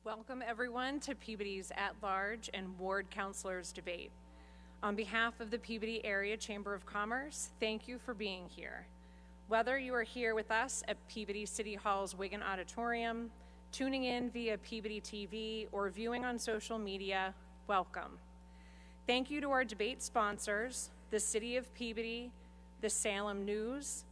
Welcome everyone to Peabody's at-large and ward councilors debate. On behalf of the Peabody Area Chamber of Commerce, thank you for being here. Whether you are here with us at Peabody City Hall's Wigan Auditorium, tuning in via Peabody TV, or viewing on social media, welcome. Thank you to our debate sponsors, the City of Peabody, the Salem News,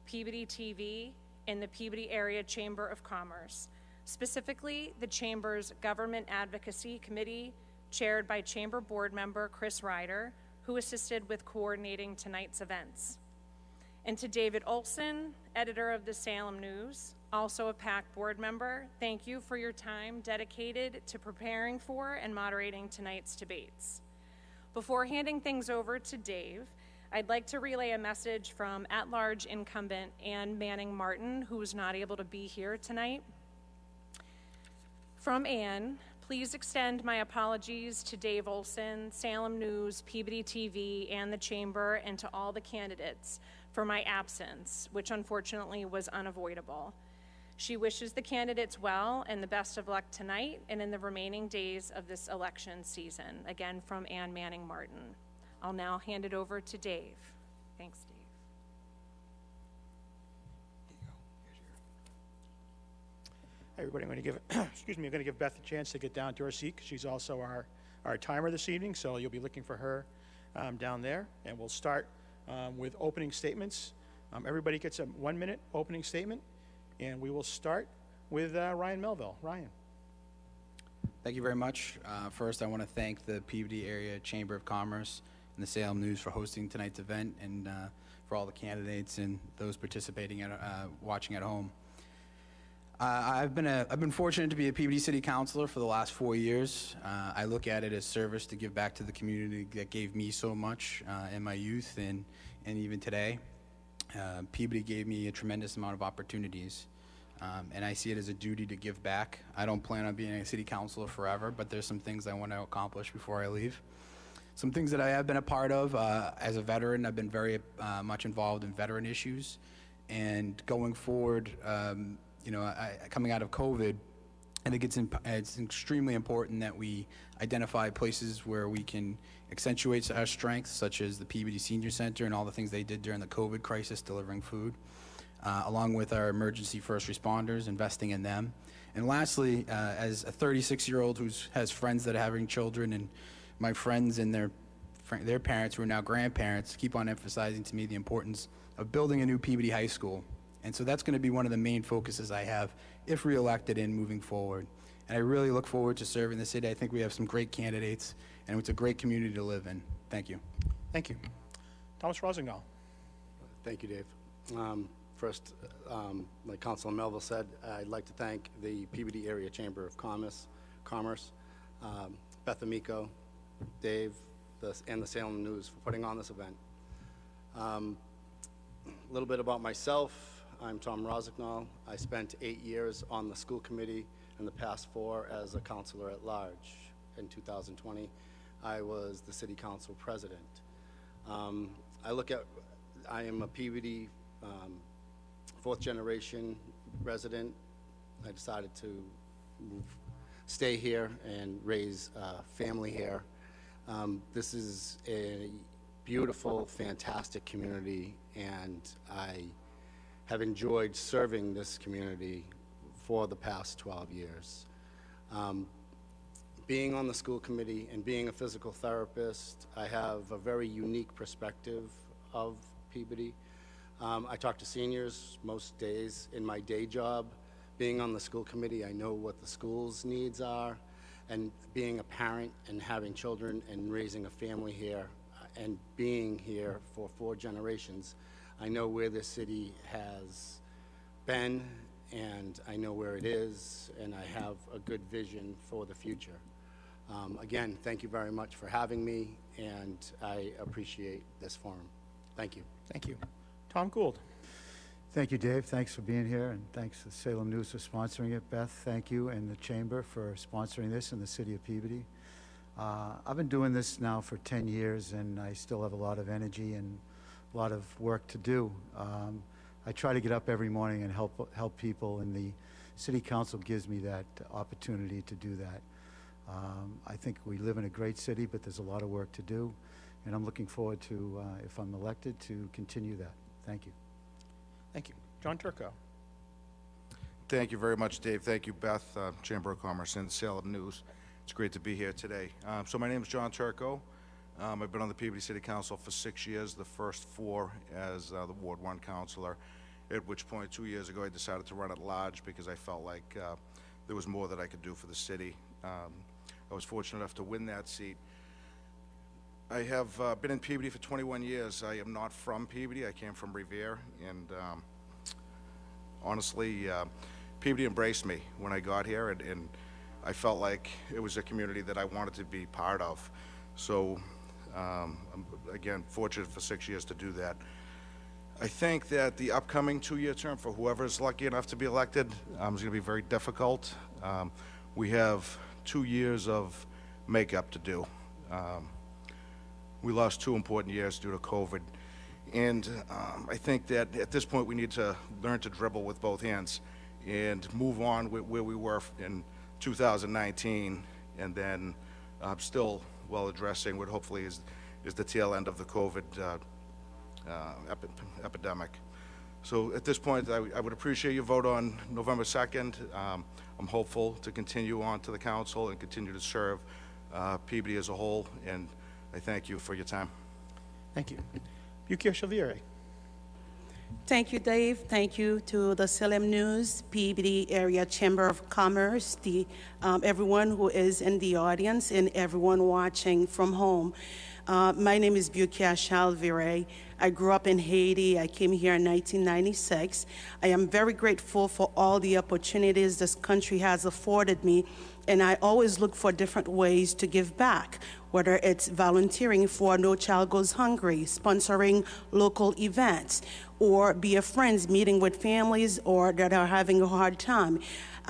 Peabody TV, and the Peabody Area Chamber of Commerce. Specifically, the Chamber's Government Advocacy Committee, chaired by Chamber Board Member Chris Ryder, who assisted with coordinating tonight's events. And to David Olson, editor of the Salem News, also a PAC board member, thank you for your time dedicated to preparing for and moderating tonight's debates. Before handing things over to Dave, I'd like to relay a message from at-large incumbent Ann Manning Martin, who was not able to be here tonight. From Ann, please extend my apologies to Dave Olson, Salem News, Peabody TV, and the Chamber, and to all the candidates for my absence, which unfortunately was unavoidable. She wishes the candidates well and the best of luck tonight and in the remaining days of this election season. Again, from Ann Manning Martin. I'll now hand it over to Dave. Thanks, Dave. Hey everybody, I'm going to give I'm going to give Beth a chance to get down to her seat, because she's also our timer this evening, so you'll be looking for her down there. And we'll start with opening statements. Everybody gets a 1-minute opening statement, and we will start with Ryan Melville. Ryan. Thank you very much. First, I want to thank the Peabody Area Chamber of Commerce and the Salem News for hosting tonight's event, and for all the candidates and those participating at watching at home. I've been fortunate to be a Peabody City Councilor for the last 4 years. I look at it as service to give back to the community that gave me so much in my youth and even today. Peabody gave me a tremendous amount of opportunities, and I see it as a duty to give back. I don't plan on being a city councilor forever, but there's some things I want to accomplish before I leave. Some things that I have been a part of as a veteran. I've been very much involved in veteran issues, and going forward, coming out of COVID, I think it's extremely important that we identify places where we can accentuate our strengths, such as the Peabody Senior Center and all the things they did during the COVID crisis, delivering food, along with our emergency first responders, investing in them. And lastly, as a 36-year-old who has friends that are having children, and my friends and their parents, who are now grandparents, keep on emphasizing to me the importance of building a new Peabody High School. And so that's going to be one of the main focuses I have if reelected and moving forward. And I really look forward to serving the city. I think we have some great candidates, and it's a great community to live in. Thank you. Thank you. Thomas Rosendahl. Thank you, Dave. First, like Councilor Melville said, I'd like to thank the Peabody Area Chamber of Commerce, Beth Amico, Dave, and the Salem News for putting on this event. A little bit about myself. I'm Tom Rosendahl. I spent 8 years on the school committee and the past 4 as a councilor at large. In 2020, I was the city council president. I am a Peabody 4th generation resident. I decided to stay here and raise a family here. This is a beautiful, fantastic community, and I have enjoyed serving this community for the past 12 years. Being on the school committee and being a physical therapist, I have a very unique perspective of Peabody. I talk to seniors most days in my day job. Being on the school committee, I know what the school's needs are, and being a parent and having children and raising a family here and being here for 4 generations, I know where this city has been, and I know where it is, and I have a good vision for the future. Again, thank you very much for having me, and I appreciate this forum. Thank you. Thank you. Tom Gould. Thank you, Dave. Thanks for being here, and thanks to Salem News for sponsoring it. Beth, thank you, and the Chamber for sponsoring this in the city of Peabody. I've been doing this now for 10 years, and I still have a lot of energy and a lot of work to do. I try to get up every morning and help people, and the city council gives me that opportunity to do that. I think we live in a great city, but there's a lot of work to do, and I'm looking forward to, if I'm elected, to continue that. Thank you. Thank you. John Turco. Thank you very much, Dave. Thank you, Beth, Chamber of Commerce and Salem News. It's great to be here today. So my name is John Turco. I've been on the Peabody City Council for 6 years, the first 4 as the Ward 1 councilor, at which point 2 years ago I decided to run at large because I felt like there was more that I could do for the city. I was fortunate enough to win that seat. I have been in Peabody for 21 years. I am not from Peabody. I came from Revere, and honestly, Peabody embraced me when I got here, and I felt like it was a community that I wanted to be part of. So, I'm, again, fortunate for 6 years to do that. I think that the upcoming 2-year term for whoever is lucky enough to be elected is going to be very difficult. We have 2 years of makeup to do. We lost 2 important years due to COVID. And I think that at this point we need to learn to dribble with both hands and move on with where we were in 2019, and then still while addressing what hopefully is the tail end of the COVID epidemic. So at this point, I would appreciate your vote on November 2nd. I'm hopeful to continue on to the council and continue to serve Peabody as a whole, and I thank you for your time. Thank you. Bukia Shaviri. Thank you, Dave. Thank you to the Salem News, Peabody Area Chamber of Commerce, everyone who is in the audience, and everyone watching from home. My name is Bukia Shalvire. I grew up in Haiti. I came here in 1996. I am very grateful for all the opportunities this country has afforded me, and I always look for different ways to give back, whether it's volunteering for No Child Goes Hungry, sponsoring local events, or be a friend, meeting with families or that are having a hard time.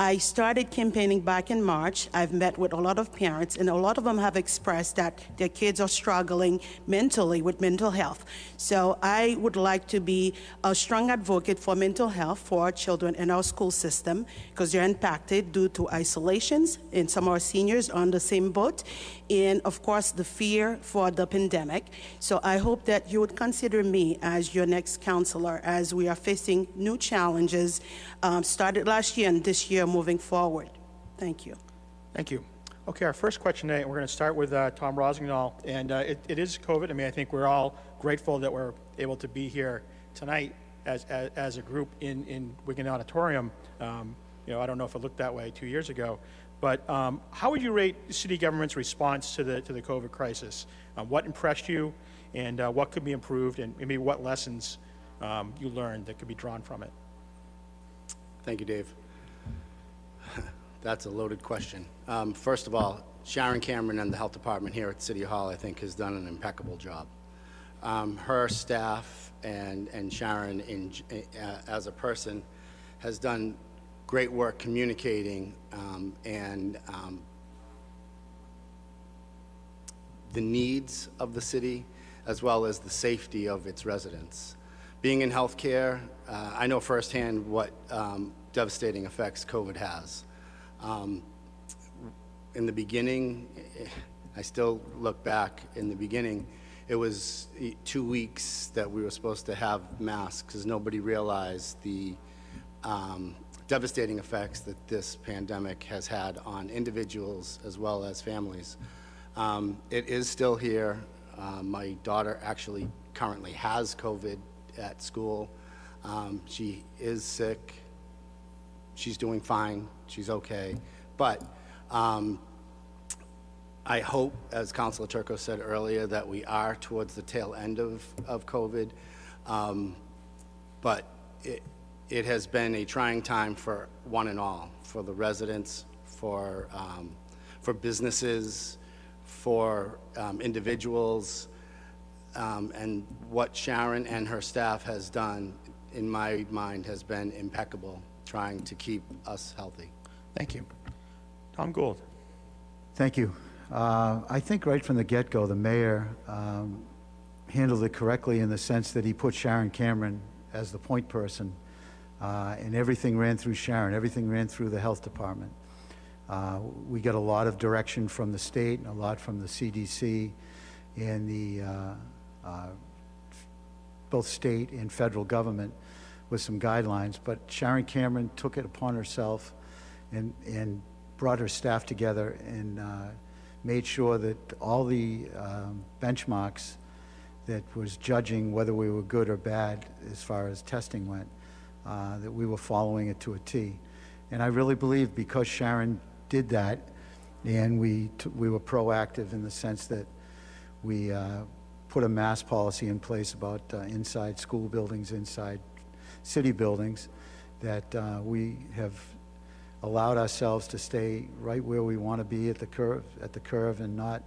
I started campaigning back in March. I've met with a lot of parents, and a lot of them have expressed that their kids are struggling mentally with mental health. So I would like to be a strong advocate for mental health for our children in our school system, because they're impacted due to isolations, and some of our seniors are on the same boat, and of course the fear for the pandemic. So I hope that you would consider me as your next counselor as we are facing new challenges started last year and this year moving forward. Thank you. Thank you. Okay, our first question today, we're going to start with Tom Rosignol, and it is COVID. I mean, I think we're all grateful that we're able to be here tonight as a group in Wigan Auditorium. You know, I don't know if it looked that way 2 years ago, but how would you rate city government's response to the COVID crisis? What impressed you, and what could be improved, and maybe what lessons you learned that could be drawn from it? Thank you, Dave. That's a loaded question. First of all, Sharon Cameron and the health department here at City Hall, I think, has done an impeccable job. Her staff and Sharon as a person has done great work communicating and the needs of the city as well as the safety of its residents. Being in healthcare, I know firsthand what devastating effects COVID has. In the beginning, I still look back, in the beginning, it was 2 weeks that we were supposed to have masks because nobody realized the devastating effects that this pandemic has had on individuals as well as families. It is still here. My daughter actually currently has COVID at school. She is sick. She's doing fine. She's okay. But I hope, as Councillor Turco said earlier, that we are towards the tail end of COVID. But it has been a trying time for one and all, for the residents, for businesses, for individuals, and what Sharon and her staff has done, in my mind, has been impeccable, trying to keep us healthy. Thank you. Tom Gould. Thank you. I think right from the get-go, the mayor handled it correctly in the sense that he put Sharon Cameron as the point person, and everything ran through Sharon, everything ran through the health department. We got a lot of direction from the state, and a lot from the CDC, and the both state and federal government with some guidelines, but Sharon Cameron took it upon herself and brought her staff together and made sure that all the benchmarks that was judging whether we were good or bad as far as testing went, that we were following it to a T. And I really believe because Sharon did that, and we were proactive in the sense that we put a mask policy in place about inside school buildings, inside city buildings, that we have allowed ourselves to stay right where we want to be at the curve, and not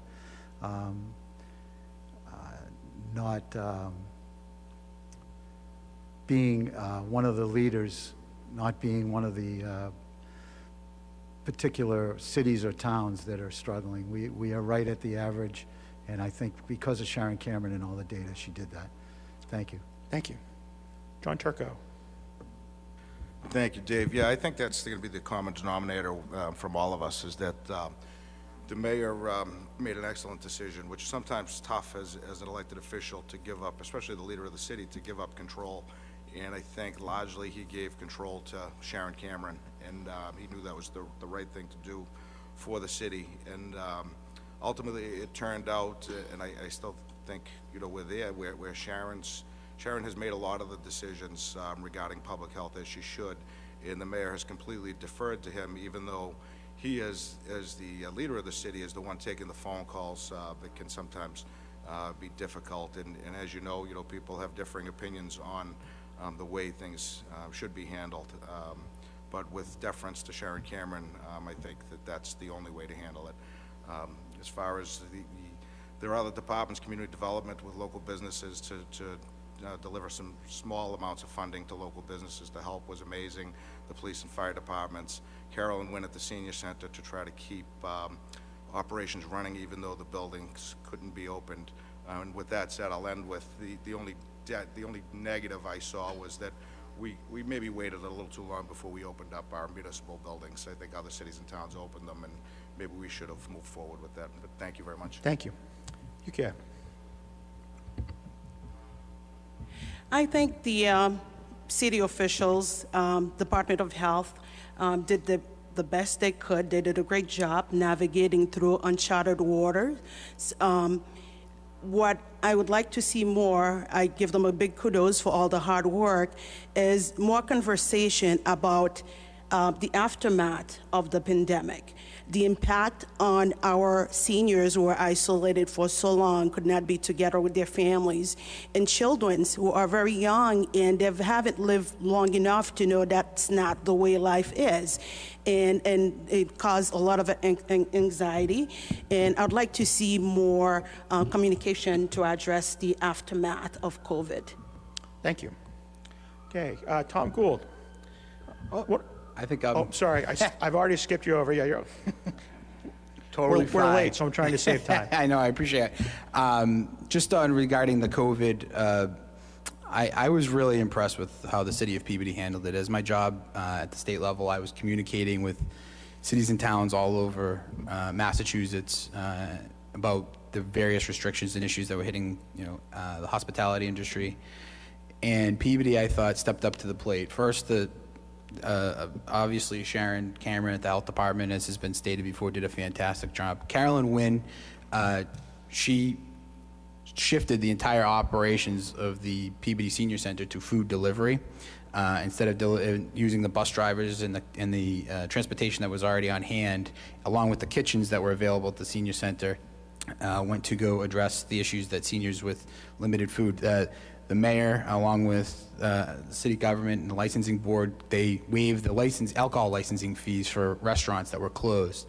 being one of the leaders, not being one of the particular cities or towns that are struggling. We are right at the average, and I think because of Sharon Cameron and all the data, she did that. Thank you. Thank you. John Turco. Thank you, Dave. Yeah, I think that's going to be the common denominator from all of us, is that the mayor made an excellent decision, which sometimes is tough as an elected official to give up, especially the leader of the city, to give up control. And I think largely he gave control to Sharon Cameron, and he knew that was the right thing to do for the city. And ultimately it turned out, and I still think, you know, we're there where Sharon has made a lot of the decisions regarding public health, as she should, and the mayor has completely deferred to him, even though he, as the leader of the city, is the one taking the phone calls that can sometimes be difficult. And as you know, people have differing opinions on the way things should be handled. But with deference to Sharon Cameron, I think that's the only way to handle it. As far as there are other departments, community development with local businesses to deliver some small amounts of funding to local businesses to help was amazing. The police and fire departments. Carolyn went at the senior center to try to keep operations running, even though the buildings couldn't be opened. And with that said, I'll end with the only negative I saw was that we maybe waited a little too long before we opened up our municipal buildings. I think other cities and towns opened them, and maybe we should have moved forward with that. But thank you very much. Thank you. You can. I think the city officials, Department of Health, did the best they could. They did a great job navigating through uncharted waters. What I would like to see more, I give them a big kudos for all the hard work, is more conversation about the aftermath of the pandemic. The impact on our seniors who were isolated for so long, could not be together with their families, and children who are very young and they haven't lived long enough to know that's not the way life is. And it caused a lot of anxiety. And I'd like to see more communication to address the aftermath of COVID. Thank you. Okay, Tom Gould. What? I think Oh, sorry, I've already skipped you over. Yeah, you're totally we're fine. late, so I'm trying to save time. I know, I appreciate it. Just on regarding the COVID, I was really impressed with how the city of Peabody handled it. As my job at the state level, I was communicating with cities and towns all over Massachusetts about the various restrictions and issues that were hitting, the hospitality industry. And Peabody, I thought, stepped up to the plate. First, obviously Sharon Cameron at the health department, as has been stated before, did a fantastic job. Carolyn Wynn, she shifted the entire operations of the Peabody Senior Center to food delivery. Instead of using the bus drivers and the transportation that was already on hand, along with the kitchens that were available at the senior center, went to go address the issues that seniors with limited food. The mayor, along with the city government and the licensing board, they waived the alcohol licensing fees for restaurants that were closed.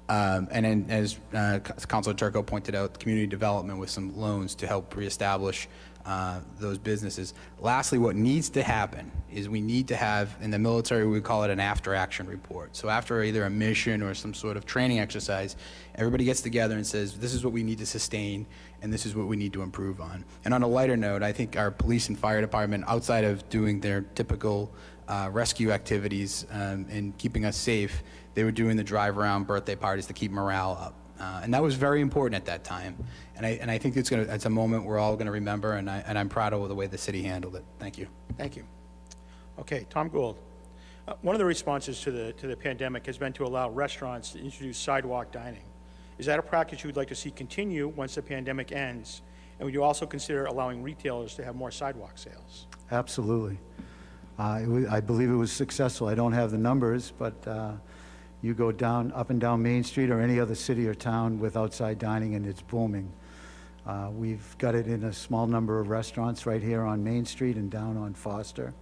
And then, as Councillor Turco pointed out, community development with some loans to help reestablish those businesses. Lastly, what needs to happen is we need to have, in the military we call it an after-action report. So after either a mission or some sort of training exercise, everybody gets together and says, this is what we need to sustain and this is what we need to improve on. And on a lighter note, I think our police and fire department, outside of doing their typical rescue activities and keeping us safe, they were doing the drive-around birthday parties to keep morale up. And that was very important at that time. And I think it's a moment we're all going to remember, and I'm proud of the way the city handled it. Thank you. Thank you. Okay, Tom Gould. One of the responses to the pandemic has been to allow restaurants to introduce sidewalk dining. Is that a practice you would like to see continue once the pandemic ends? And would you also consider allowing retailers to have more sidewalk sales? Absolutely. I believe it was successful. I don't have the numbers, but you go up and down Main Street or any other city or town with outside dining and it's booming. We've got it in a small number of restaurants right here on Main Street and down on Foster.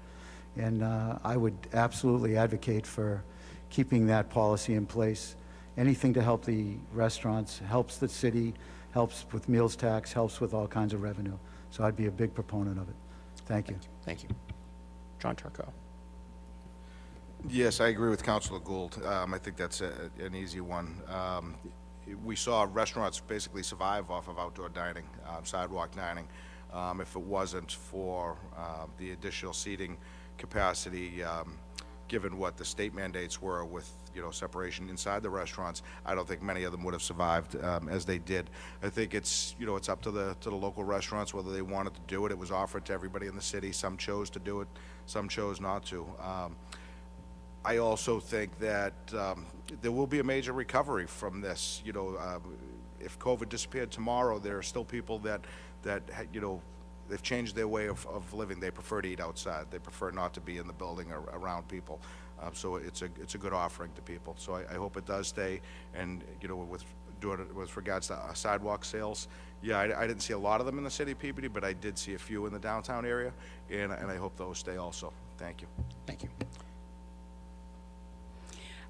And I would absolutely advocate for keeping that policy in place. Anything to help the restaurants, helps the city, helps with meals tax, helps with all kinds of revenue. So I'd be a big proponent of it. Thank you. Thank you. John Turco. Yes, I agree with Councillor Gould. I think that's an easy one. We saw restaurants basically survive off of outdoor dining, sidewalk dining. If it wasn't for the additional seating capacity, given what the state mandates were with separation inside the restaurants, I don't think many of them would have survived as they did. I think it's it's up to the local restaurants whether they wanted to do it. It was offered to everybody in the city. Some chose to do it, some chose not to. I also think that there will be a major recovery from this. If COVID disappeared tomorrow, there are still people that they've changed their way of living. They prefer to eat outside. They prefer not to be in the building or around people. So it's a good offering to people. So I hope it does stay. And with regards to sidewalk sales, yeah, I didn't see a lot of them in the city of Peabody, but I did see a few in the downtown area, and I hope those stay also. Thank you. Thank you.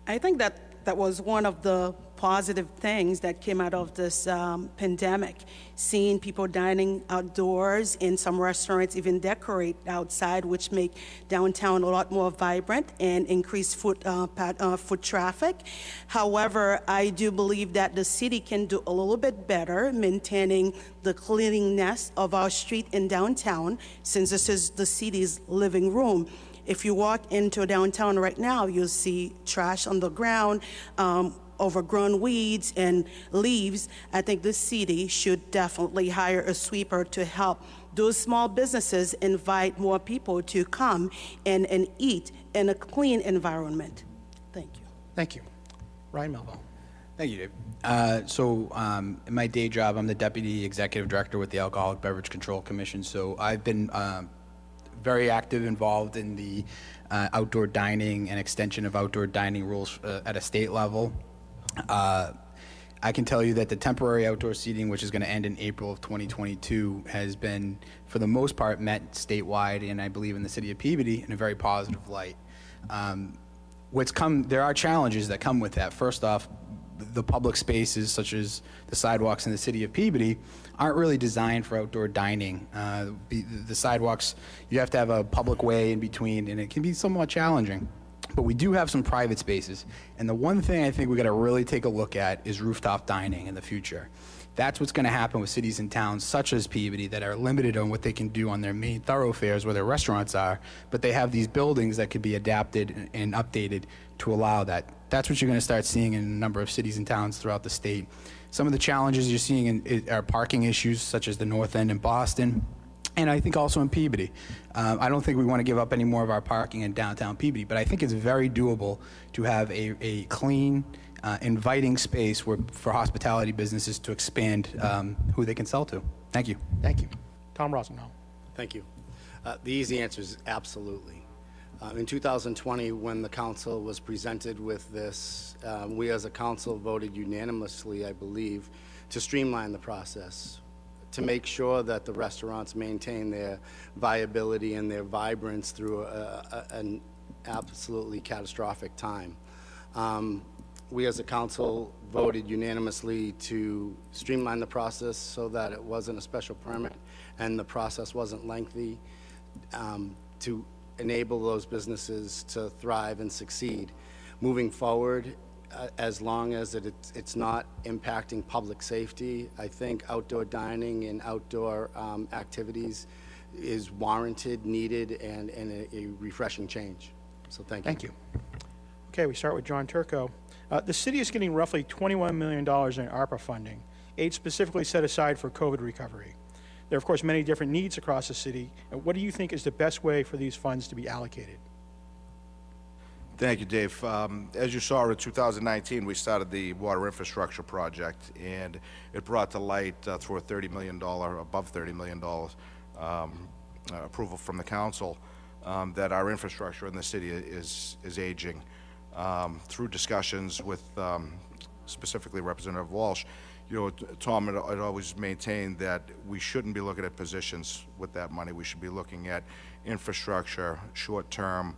I think that was one of the positive things that came out of this pandemic, seeing people dining outdoors, and some restaurants even decorate outside, which make downtown a lot more vibrant and increase foot traffic. However, I do believe that the city can do a little bit better maintaining the cleanliness of our street in downtown, since this is the city's living room. If you walk into downtown right now, you'll see trash on the ground, overgrown weeds and leaves. I think the city should definitely hire a sweeper to help those small businesses invite more people to come and eat in a clean environment. Thank you. Thank you. Ryan Melville. Thank you, Dave. In my day job, I'm the Deputy Executive Director with the Alcoholic Beverage Control Commission. So I've been very active, involved in the outdoor dining and extension of outdoor dining rules at a state level. I can tell you that the temporary outdoor seating, which is going to end in April of 2022, has been, for the most part, met statewide and I believe in the city of Peabody in a very positive light. There are challenges that come with that. First off, the public spaces, such as the sidewalks in the city of Peabody, aren't really designed for outdoor dining. The sidewalks, you have to have a public way in between, and it can be somewhat challenging. But we do have some private spaces, and the one thing I think we got to really take a look at is rooftop dining in the future. That's what's going to happen with cities and towns such as Peabody that are limited on what they can do on their main thoroughfares where their restaurants are, but they have these buildings that could be adapted and updated to allow that. That's what you're going to start seeing in a number of cities and towns throughout the state. Some of the challenges you're seeing are parking issues such as the North End in Boston, and I think also in Peabody. I don't think we want to give up any more of our parking in downtown Peabody, but I think it's very doable to have a clean, inviting space for hospitality businesses to expand who they can sell to. Thank you. Thank you. Tom Rosenbaum. Thank you. The easy answer is absolutely. In 2020, when the council was presented with this, we as a council voted unanimously, I believe, to streamline the process, to make sure that the restaurants maintain their viability and their vibrance through an absolutely catastrophic time. we as a council voted unanimously to streamline the process so that it wasn't a special permit and the process wasn't lengthy, to enable those businesses to thrive and succeed. Moving forward, as long as it's not impacting public safety, I think outdoor dining and outdoor activities is warranted, needed, and a refreshing change. So thank you. Thank you. Okay, we start with John Turco. The city is getting roughly $21 million in ARPA funding, aid specifically set aside for COVID recovery. There are, of course, many different needs across the city. What do you think is the best way for these funds to be allocated? Thank you, Dave. As you saw in 2019, we started the water infrastructure project, and it brought to light through a $30 million, above $30 million approval from the council, that our infrastructure in the city is aging. Through discussions with specifically Representative Walsh, you know, Tom had always maintained that we shouldn't be looking at positions with that money. We should be looking at infrastructure, short-term,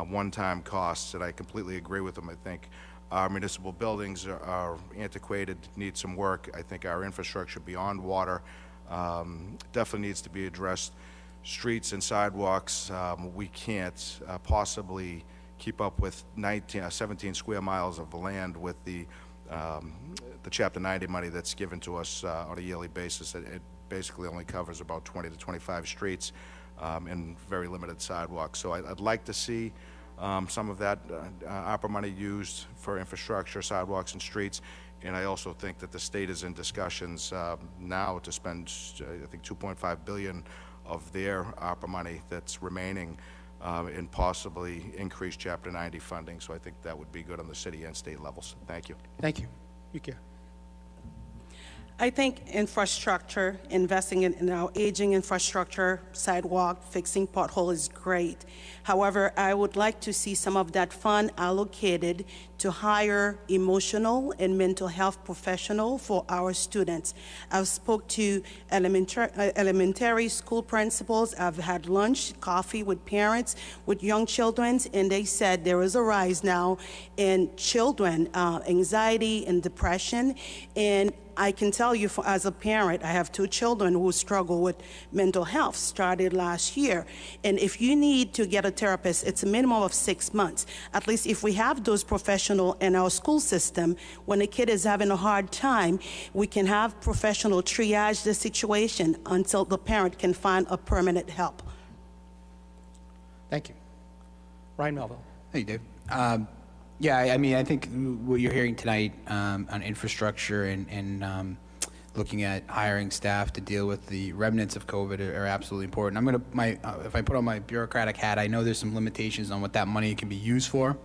one-time costs, and I completely agree with him. I think our municipal buildings are antiquated, need some work. I think our infrastructure beyond water definitely needs to be addressed. Streets and sidewalks, we can't possibly keep up with 17 square miles of land with the Chapter 90 money that's given to us on a yearly basis. It basically only covers about 20 to 25 streets and very limited sidewalks. So I'd like to see some of that ARPA money used for infrastructure, sidewalks, and streets. And I also think that the state is in discussions now to spend, I think, $2.5 billion of their ARPA money that's remaining and possibly increase Chapter 90 funding. So I think that would be good on the city and state levels. Thank you. Thank you. Yukia. I think infrastructure, investing in our aging infrastructure, sidewalk, fixing pothole is great. However, I would like to see some of that fund allocated to hire emotional and mental health professional for our students. I've spoke to elementary school principals. I've had lunch, coffee with parents, with young children, and they said there is a rise now in children, anxiety and depression. And I can tell you, as a parent, I have 2 children who struggle with mental health, started last year. And if you need to get a therapist, it's a minimum of 6 months. At least if we have those professionals in our school system, when a kid is having a hard time, we can have professional triage the situation until the parent can find a permanent help. Thank you. Ryan Melville. Hey, Dave. Yeah, I mean, I think what you're hearing tonight on infrastructure and looking at hiring staff to deal with the remnants of COVID are absolutely important. I'm gonna, if I put on my bureaucratic hat, I know there's some limitations on what that money can be used for.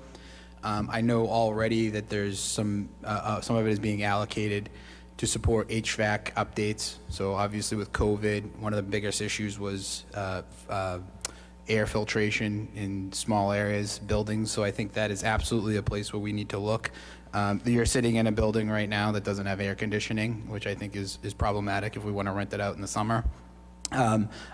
I know already that there's some of it is being allocated to support HVAC updates. So obviously with COVID, one of the biggest issues was air filtration in small areas, buildings. So I think that is absolutely a place where we need to look. You're sitting in a building right now that doesn't have air conditioning, which I think is problematic if we want to rent it out in the summer.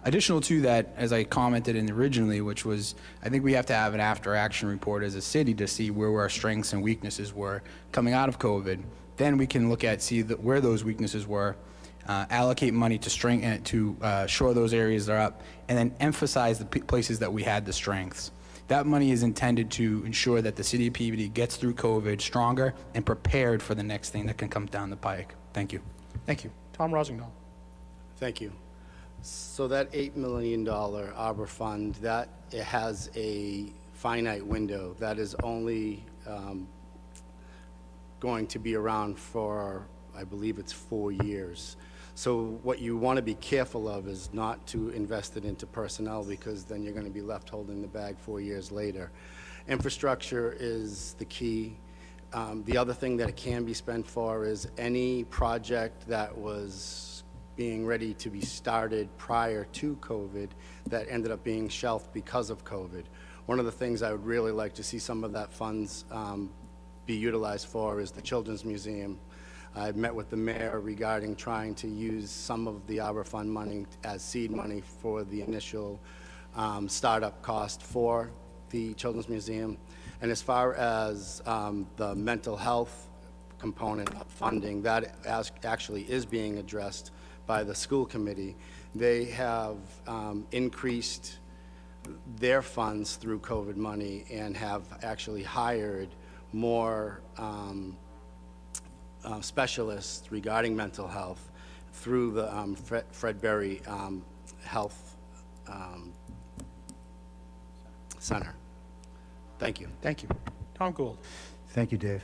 Additional to that, as I commented in originally, which was, I think we have to have an after-action report as a city to see where our strengths and weaknesses were coming out of COVID. Then we can look at, where those weaknesses were, allocate money to shore those areas that are up, and then emphasize the places that we had the strengths. That money is intended to ensure that the city of Peabody gets through COVID stronger and prepared for the next thing that can come down the pike. Thank you. Thank you. Tom Rosignol. Thank you. So that $8 million Arbor Fund, that it has a finite window. That is only going to be around for, I believe it's 4 years. So what you want to be careful of is not to invest it into personnel, because then you're going to be left holding the bag 4 years later. Infrastructure is the key. The other thing that it can be spent for is any project that was being ready to be started prior to COVID that ended up being shelved because of COVID. One of the things I would really like to see some of that funds be utilized for is the Children's Museum. I've met with the mayor regarding trying to use some of the Arbor Fund money as seed money for the initial startup cost for the Children's Museum. And as far as the mental health component of funding, that actually is being addressed by the school committee. They have increased their funds through COVID money and have actually hired more specialists regarding mental health through the Fred Berry Health Center. Thank you. Thank you. Tom Gould. Thank you, Dave.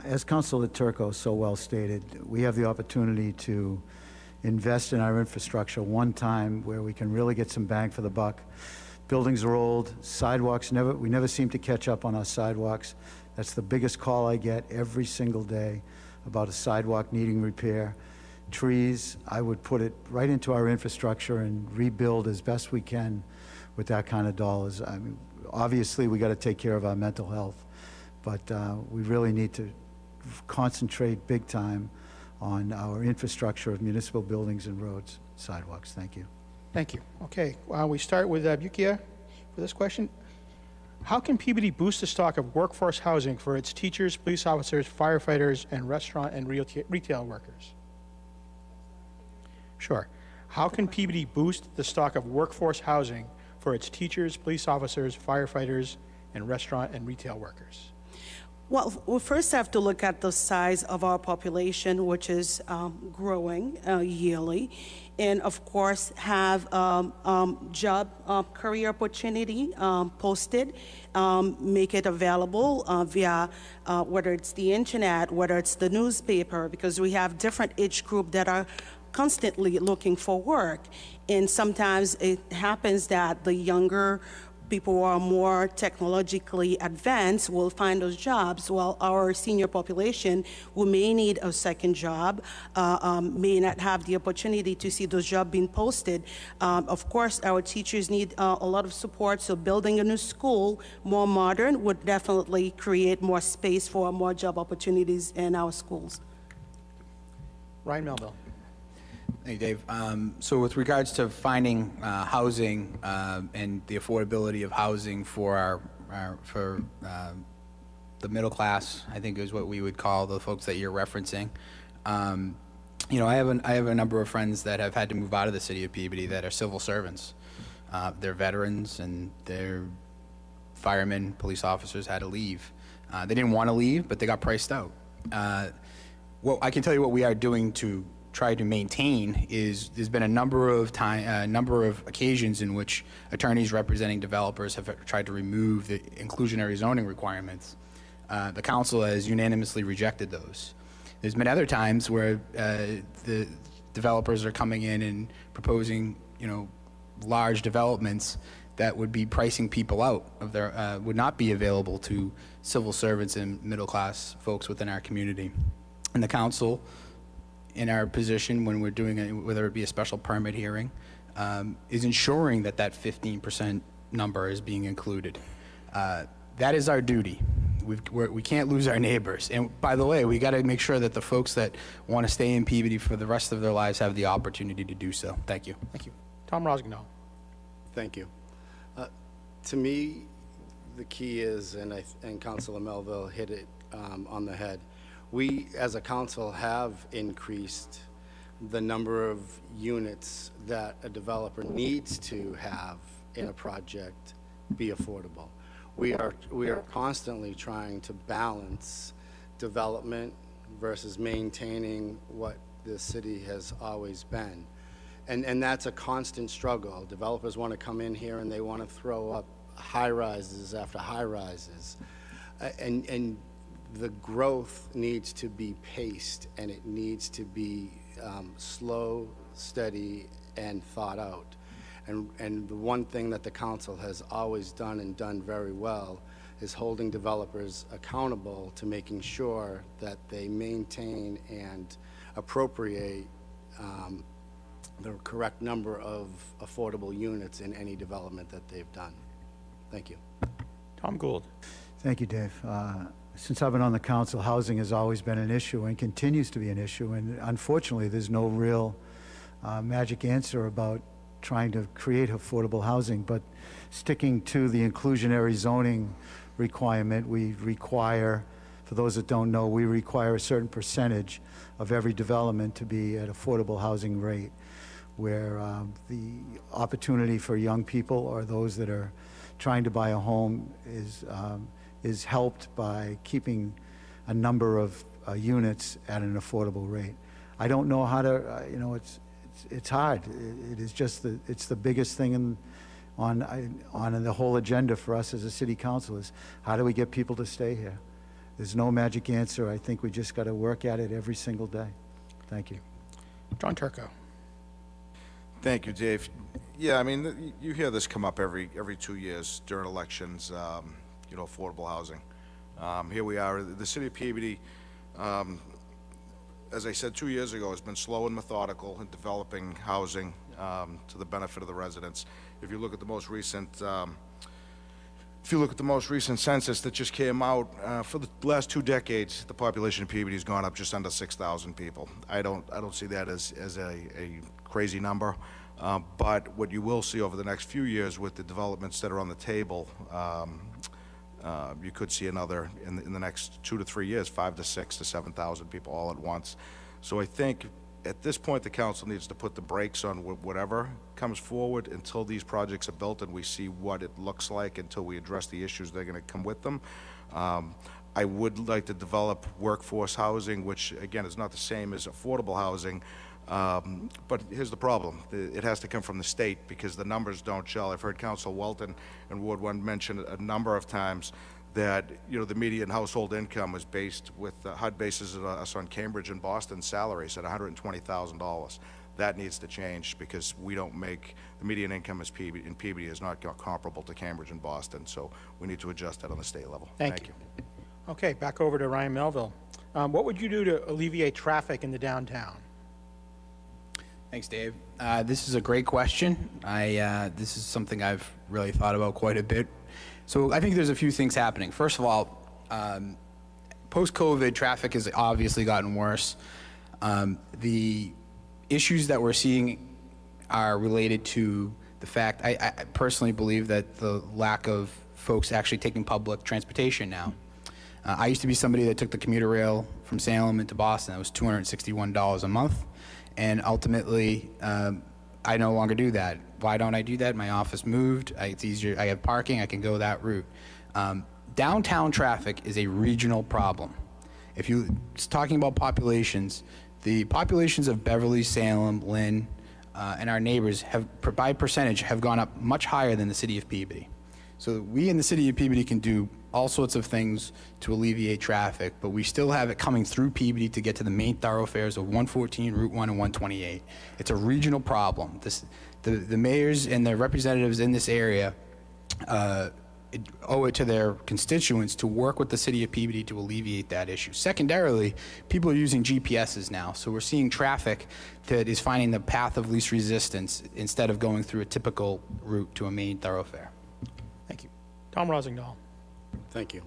As Councilor Turco so well stated, we have the opportunity to invest in our infrastructure one time where we can really get some bang for the buck. Buildings are old, sidewalks, we never seem to catch up on our sidewalks. That's the biggest call I get every single day about a sidewalk needing repair. Trees, I would put it right into our infrastructure and rebuild as best we can with that kind of dollars. I mean, obviously, we got to take care of our mental health, but we really need to concentrate big time on our infrastructure of municipal buildings and roads, sidewalks. Thank you. Thank you. Okay, we start with Bukia for this question. How can Peabody boost the stock of workforce housing for its teachers, police officers, firefighters, and restaurant and retail workers? Sure. How can Peabody boost the stock of workforce housing for its teachers, police officers, firefighters, and restaurant and retail workers? Well, we first have to look at the size of our population, which is growing yearly, and of course have job career opportunity posted, make it available via whether it's the internet, whether it's the newspaper, because we have different age group that are constantly looking for work. And sometimes it happens that the younger people who are more technologically advanced will find those jobs, while our senior population who may need a second job may not have the opportunity to see those jobs being posted. Of course, our teachers need a lot of support, so building a new school, more modern, would definitely create more space for more job opportunities in our schools. Ryan Melville. Hey, Dave. So with regards to finding housing and the affordability of housing for the middle class, I think is what we would call the folks that you're referencing. You know, I have a number of friends that have had to move out of the city of Peabody that are civil servants. They're veterans and they're firemen, police officers had to leave. They didn't want to leave, but they got priced out. Well, I can tell you what we are doing to try to maintain is there's been a number of occasions in which attorneys representing developers have tried to remove the inclusionary zoning requirements. The council has unanimously rejected those. There's been other times where the developers are coming in and proposing, you know, large developments that would be pricing people out of their would not be available to civil servants and middle class folks within our community. And the council, in our position when we're doing it, whether it be a special permit hearing, is ensuring that that 15% number is being included. That is our duty. We can't lose our neighbors. And by the way, we got to make sure that the folks that want to stay in Peabody for the rest of their lives have the opportunity to do so. Thank you. Thank you. Tom Rosgano. Thank you. To me, the key is, and Councilor Melville hit it on the head, we as a council have increased the number of units that a developer needs to have in a project be affordable. We are constantly trying to balance development versus maintaining what the city has always been. And that's a constant struggle. Developers want to come in here and they want to throw up high rises after high rises. And the growth needs to be paced, and it needs to be slow, steady, and thought out. And the one thing that the council has always done and done very well is holding developers accountable to making sure that they maintain and appropriate the correct number of affordable units in any development that they've done. Thank you. Tom Gould. Thank you, Dave. Since I've been on the council, housing has always been an issue and continues to be an issue. And unfortunately, there's no real magic answer about trying to create affordable housing. But sticking to the inclusionary zoning requirement. We require, for those that don't know, we require a certain percentage of every development to be at affordable housing rate, where the opportunity for young people or those that are trying to buy a home is helped by keeping a number of units at an affordable rate. I don't know how to, it's hard. It is just it's the biggest thing on the whole agenda for us as a city council is how do we get people to stay here? There's no magic answer. I think we just got to work at it every single day. Thank you. John Turco. Thank you, Dave. Yeah, I mean, you hear this come up every 2 years during elections, affordable housing. Here we are, the city of Peabody, as I said 2 years ago, has been slow and methodical in developing housing to the benefit of the residents. If you look at the most recent census that just came out, for the last 2 decades, the population of Peabody has gone up just under 6,000 people. I don't see that as a crazy number, but what you will see over the next few years with the developments that are on the table, you could see another in the next 2 to 3 years, 5 to 6 to 7,000 people all at once. So I think at this point the council needs to put the brakes on whatever comes forward until these projects are built and we see what it looks like, until we address the issues that are going to come with them. I would like to develop workforce housing, which again is not the same as affordable housing, but here's the problem. It has to come from the state because the numbers don't gel. I've heard Councilor Welton in Ward 1 mention a number of times that the median household income is based with HUD bases us on Cambridge and Boston salaries at $120,000. That needs to change because we don't make the median income in Peabody is not comparable to Cambridge and Boston. So we need to adjust that on the state level. Thank you. Okay, back over to Ryan Melville. What would you do to alleviate traffic in the downtown? Thanks, Dave. This is a great question. This is something I've really thought about quite a bit. So I think there's a few things happening. First of all, post-COVID, traffic has obviously gotten worse. The issues that we're seeing are related to the fact, I personally believe that the lack of folks actually taking public transportation now. I used to be somebody that took the commuter rail from Salem into Boston. That was $261 a month. And ultimately, I no longer do that. Why don't I do that? My office moved. It's easier. I have parking. I can go that route. Downtown traffic is a regional problem. If you're talking about populations, the populations of Beverly, Salem, Lynn, and our neighbors have, by percentage, have gone up much higher than the city of Peabody. So we in the city of Peabody can do all sorts of things to alleviate traffic, but we still have it coming through Peabody to get to the main thoroughfares of 114, Route 1, and 128. It's a regional problem. The mayors and their representatives in this area owe it to their constituents to work with the city of Peabody to alleviate that issue. Secondarily, people are using GPSs now, so we're seeing traffic that is finding the path of least resistance instead of going through a typical route to a main thoroughfare. Thank you. Tom Rossignol. Thank you.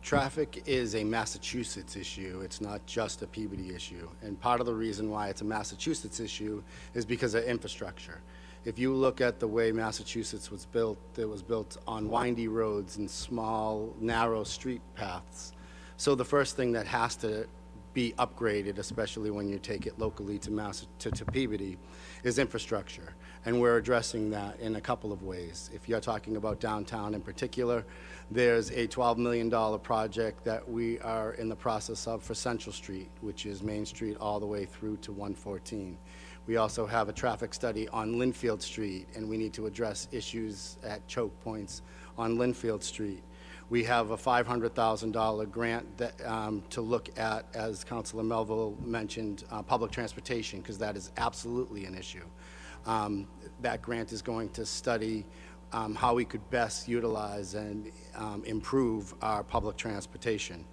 Traffic is a Massachusetts issue. It's not just a Peabody issue. And part of the reason why it's a Massachusetts issue is because of infrastructure. If you look at the way Massachusetts was built, it was built on windy roads and small, narrow street paths. So the first thing that has to be upgraded, especially when you take it locally to Peabody, is infrastructure. And we're addressing that in a couple of ways. If you're talking about downtown in particular, there's a $12 million project that we are in the process of for Central Street, which is Main Street all the way through to 114. We also have a traffic study on Linfield Street, and we need to address issues at choke points on Linfield Street. We have a $500,000 grant that, to look at, as Councilor Melville mentioned, public transportation, because that is absolutely an issue. That grant is going to study how we could best utilize and improve our public transportation.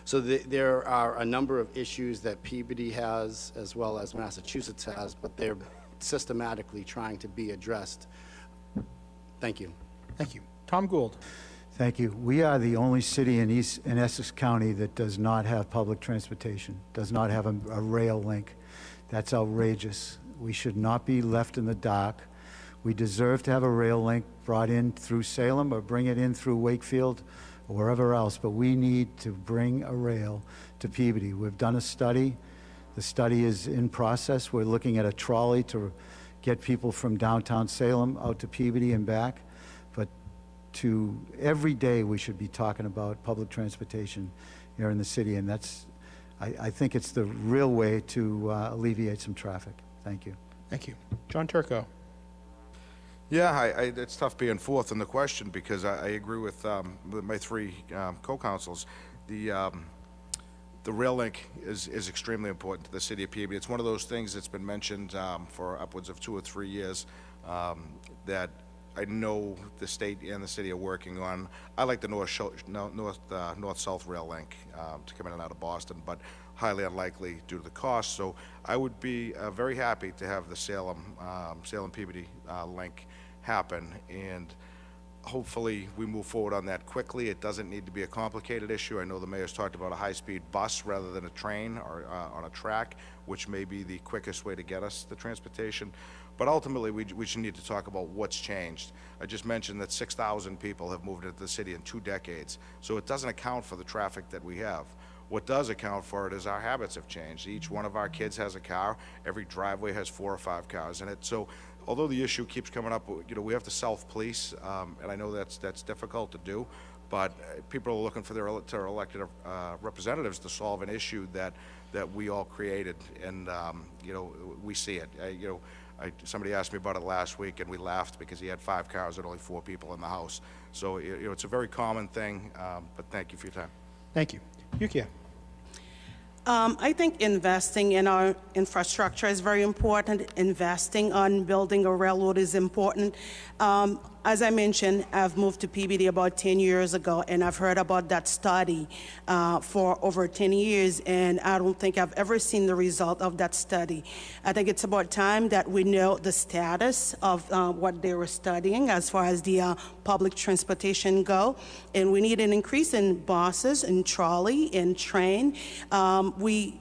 So there are a number of issues that Peabody has as well as Massachusetts has, but they're systematically trying to be addressed. Thank you. Thank you. Tom Gould. Thank you. We are the only city in Essex County that does not have public transportation, does not have a rail link. That's outrageous. We should not be left in the dark We deserve to have a rail link brought in through Salem or bring it in through Wakefield or wherever else, but we need to bring a rail to Peabody. We've done a study. The study is in process. We're looking at a trolley to get people from downtown Salem out to Peabody and back. But every day we should be talking about public transportation here in the city, and I think it's the real way to alleviate some traffic. Thank you. Thank you. John Turco. Yeah, it's tough being fourth in the question because I agree with my three co-counsels. The rail link is extremely important to the city of Peabody. It's one of those things that's been mentioned for upwards of 2 or 3 years that I know the state and the city are working on. I like the north-south rail link to come in and out of Boston, but highly unlikely due to the cost. So I would be very happy to have the Salem-Peabody link happen, and hopefully we move forward on that quickly. It doesn't need to be a complicated issue. I know the mayor's talked about a high-speed bus rather than a train or on a track, which may be the quickest way to get us the transportation. But ultimately, we should need to talk about what's changed. I just mentioned that 6,000 people have moved into the city in 2 decades, so it doesn't account for the traffic that we have. What does account for it is our habits have changed. Each one of our kids has a car. Every driveway has 4 or 5 cars in it. So although the issue keeps coming up, we have to self-police, and I know that's difficult to do, but people are looking for their elected representatives to solve an issue that we all created, and we see it. Somebody asked me about it last week, and we laughed because he had 5 cars and only 4 people in the house. So it's a very common thing, but thank you for your time. Thank you. Yukia. I think investing in our infrastructure is very important. Investing on building a railroad is important. As I mentioned, I've moved to Peabody about 10 years ago, and I've heard about that study for over 10 years, and I don't think I've ever seen the result of that study. I think it's about time that we know the status of what they were studying as far as the public transportation go, and we need an increase in buses and trolley and train.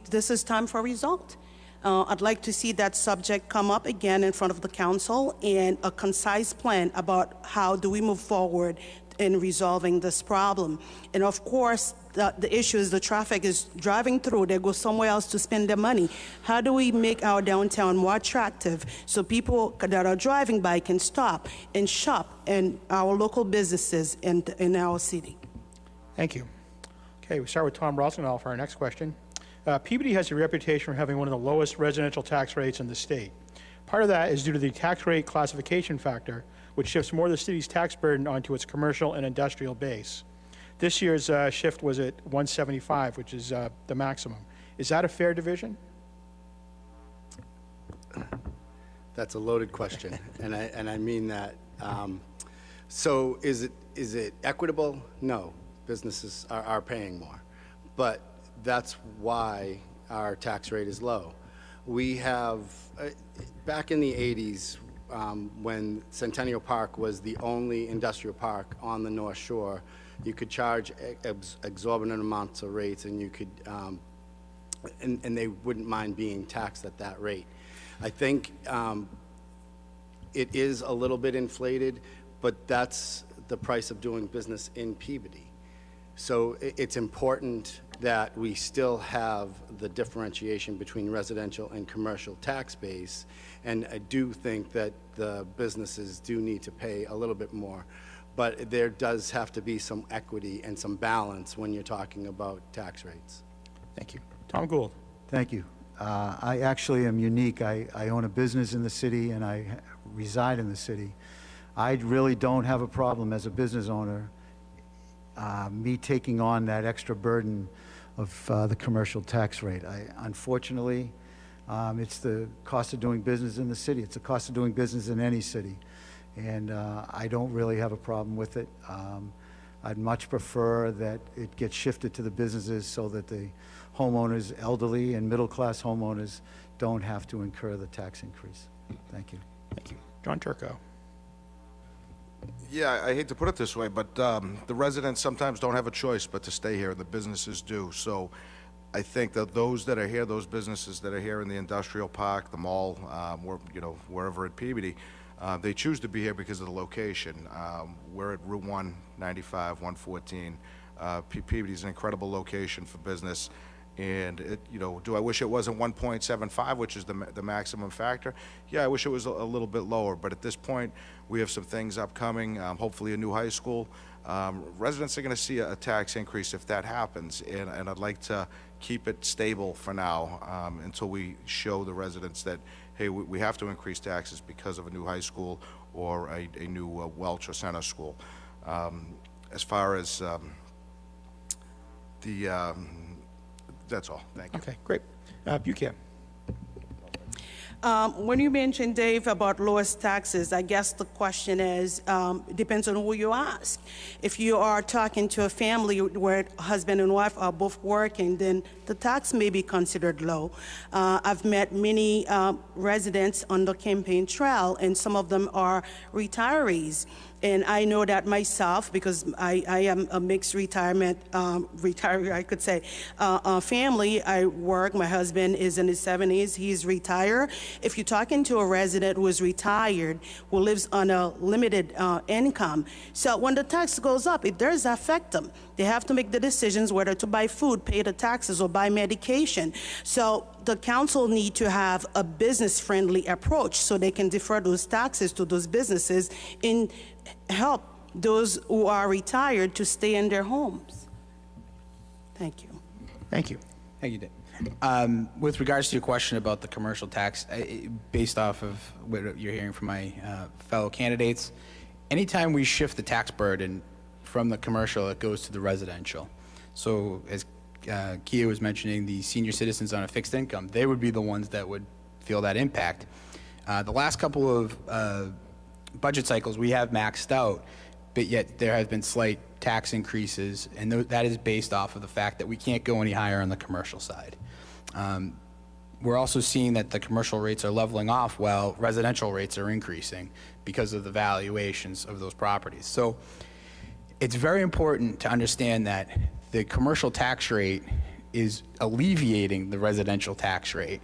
This is time for a result. I'd like to see that subject come up again in front of the council and a concise plan about how do we move forward in resolving this problem. And of course, the issue is the traffic is driving through. They go somewhere else to spend their money. How do we make our downtown more attractive so people that are driving by can stop and shop in our local businesses in our city? Thank you. Okay, we start with Tom Rosenthal for our next question. Peabody has a reputation for having one of the lowest residential tax rates in the state. Part of that is due to the tax rate classification factor, which shifts more of the city's tax burden onto its commercial and industrial base. This year's shift was at 175, which is the maximum. Is that a fair division? That's a loaded question, and I mean that. So is it equitable? No, businesses are paying more, but that's why our tax rate is low. We have, back in the 80s, when Centennial Park was the only industrial park on the North Shore, you could charge exorbitant amounts of rates, and you could, and they wouldn't mind being taxed at that rate. I think it is a little bit inflated, but that's the price of doing business in Peabody. So it's important that we still have the differentiation between residential and commercial tax base, and I do think that the businesses do need to pay a little bit more, but there does have to be some equity and some balance when you're talking about tax rates. Thank you. Tom Gould. Thank you. I actually am unique. I own a business in the city, and I reside in the city. I really don't have a problem as a business owner me taking on that extra burden of the commercial tax rate. Unfortunately, it's the cost of doing business in the city. It's the cost of doing business in any city, and I don't really have a problem with it. I'd much prefer that it gets shifted to the businesses so that the homeowners, elderly and middle-class homeowners, don't have to incur the tax increase. Thank you. Thank you. John Turco. Yeah, I hate to put it this way, but the residents sometimes don't have a choice but to stay here, and the businesses do. So I think that those that are here, those businesses that are here in the industrial park, the mall, wherever at Peabody, They choose to be here because of the location. We're at Route 1, 95, 114. Peabody is an incredible location for business. And do I wish it wasn't 1.75, which is the maximum factor? Yeah, I wish it was a little bit lower. But at this point, we have some things upcoming, hopefully a new high school. Residents are going to see a tax increase if that happens. And I'd like to keep it stable for now until we show the residents that, hey, we have to increase taxes because of a new high school or a new Welch or Center school. As far as that's all. Thank you. Okay, great. Buchanan. When you mentioned, Dave, about lowest taxes, I guess the question is, depends on who you ask. If you are talking to a family where husband and wife are both working, then the tax may be considered low. I've met many residents on the campaign trail, and some of them are retirees. And I know that myself, because I am a mixed retiree, I could say, family. I work, my husband is in his 70s, he's retired. If you're talking to a resident who is retired, who lives on a limited income, so when the tax goes up, it does affect them. They have to make the decisions whether to buy food, pay the taxes, or buy medication. So the council need to have a business-friendly approach so they can defer those taxes to those businesses and help those who are retired to stay in their homes. Thank you. Thank you. Thank you, Dave. With regards to your question about the commercial tax, based off of what you're hearing from my fellow candidates, anytime we shift the tax burden from the commercial, it goes to the residential. So as Kia was mentioning, the senior citizens on a fixed income, they would be the ones that would feel that impact. The last couple of budget cycles we have maxed out, but yet there have been slight tax increases, and that is based off of the fact that we can't go any higher on the commercial side. We're also seeing that the commercial rates are leveling off while residential rates are increasing because of the valuations of those properties. So it's very important to understand that the commercial tax rate is alleviating the residential tax rate.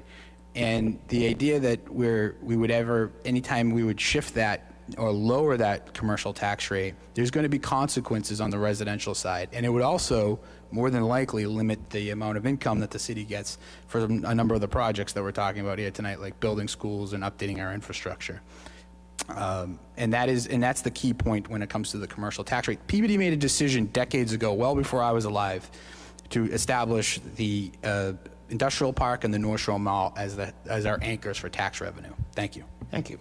And the idea that we would ever, anytime we would shift that or lower that commercial tax rate, there's going to be consequences on the residential side. And it would also, more than likely, limit the amount of income that the city gets for a number of the projects that we're talking about here tonight, like building schools and updating our infrastructure. And that's the key point when it comes to the commercial tax rate. Peabody made a decision decades ago, well before I was alive, to establish the industrial park and the North Shore Mall as our anchors for tax revenue. Thank you. Thank you.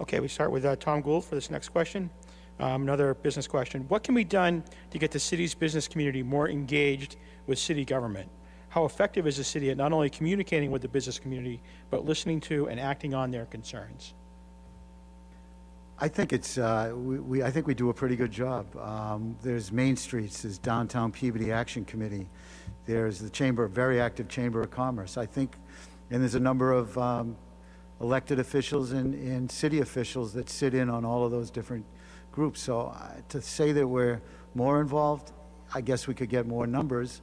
Okay, we start with Tom Gould for this next question. Another business question. What can be done to get the city's business community more engaged with city government? How effective is the city at not only communicating with the business community, but listening to and acting on their concerns? I think it's I think we do a pretty good job. There's Main Streets, there's Downtown Peabody Action Committee, there's the very active Chamber of Commerce. I think, and there's a number of elected officials and city officials that sit in on all of those different groups. So to say that we're more involved, I guess we could get more numbers,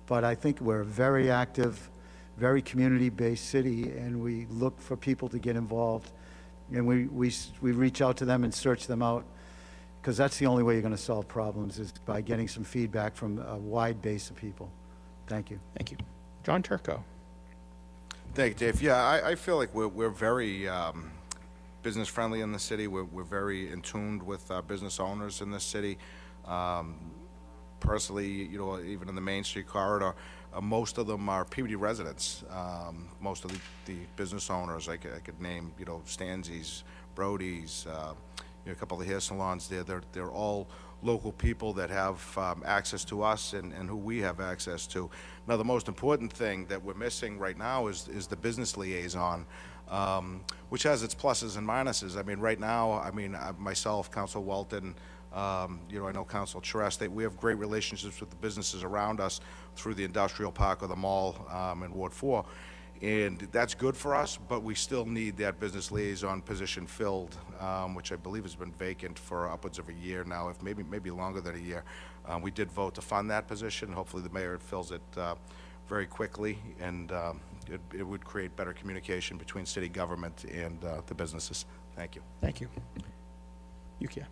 but I think we're a very active, very community-based city, and we look for people to get involved. And we reach out to them and search them out, because that's the only way you're going to solve problems, is by getting some feedback from a wide base of people. Thank you. Thank you. John Turco. Thank you, Dave. Yeah, I feel like we're very business-friendly in the city. We're very in tune with business owners in this city. Personally, even in the Main Street corridor, most of them are Peabody residents. Most of the business owners, I could name, Stanzi's, Brody's, a couple of hair salons there. They're all local people that have access to us and who we have access to. Now, the most important thing that we're missing right now is the business liaison, which has its pluses and minuses. I mean, right now, myself, Councilor Walton, I know Councilor Charest, we have great relationships with the businesses around us through the industrial park or the mall in Ward 4. And that's good for us, but we still need that business liaison position filled, which I believe has been vacant for upwards of a year now, if maybe longer than a year. We did vote to fund that position. Hopefully the mayor fills it very quickly, and it would create better communication between city government and the businesses. Thank you. Thank you. Yukia.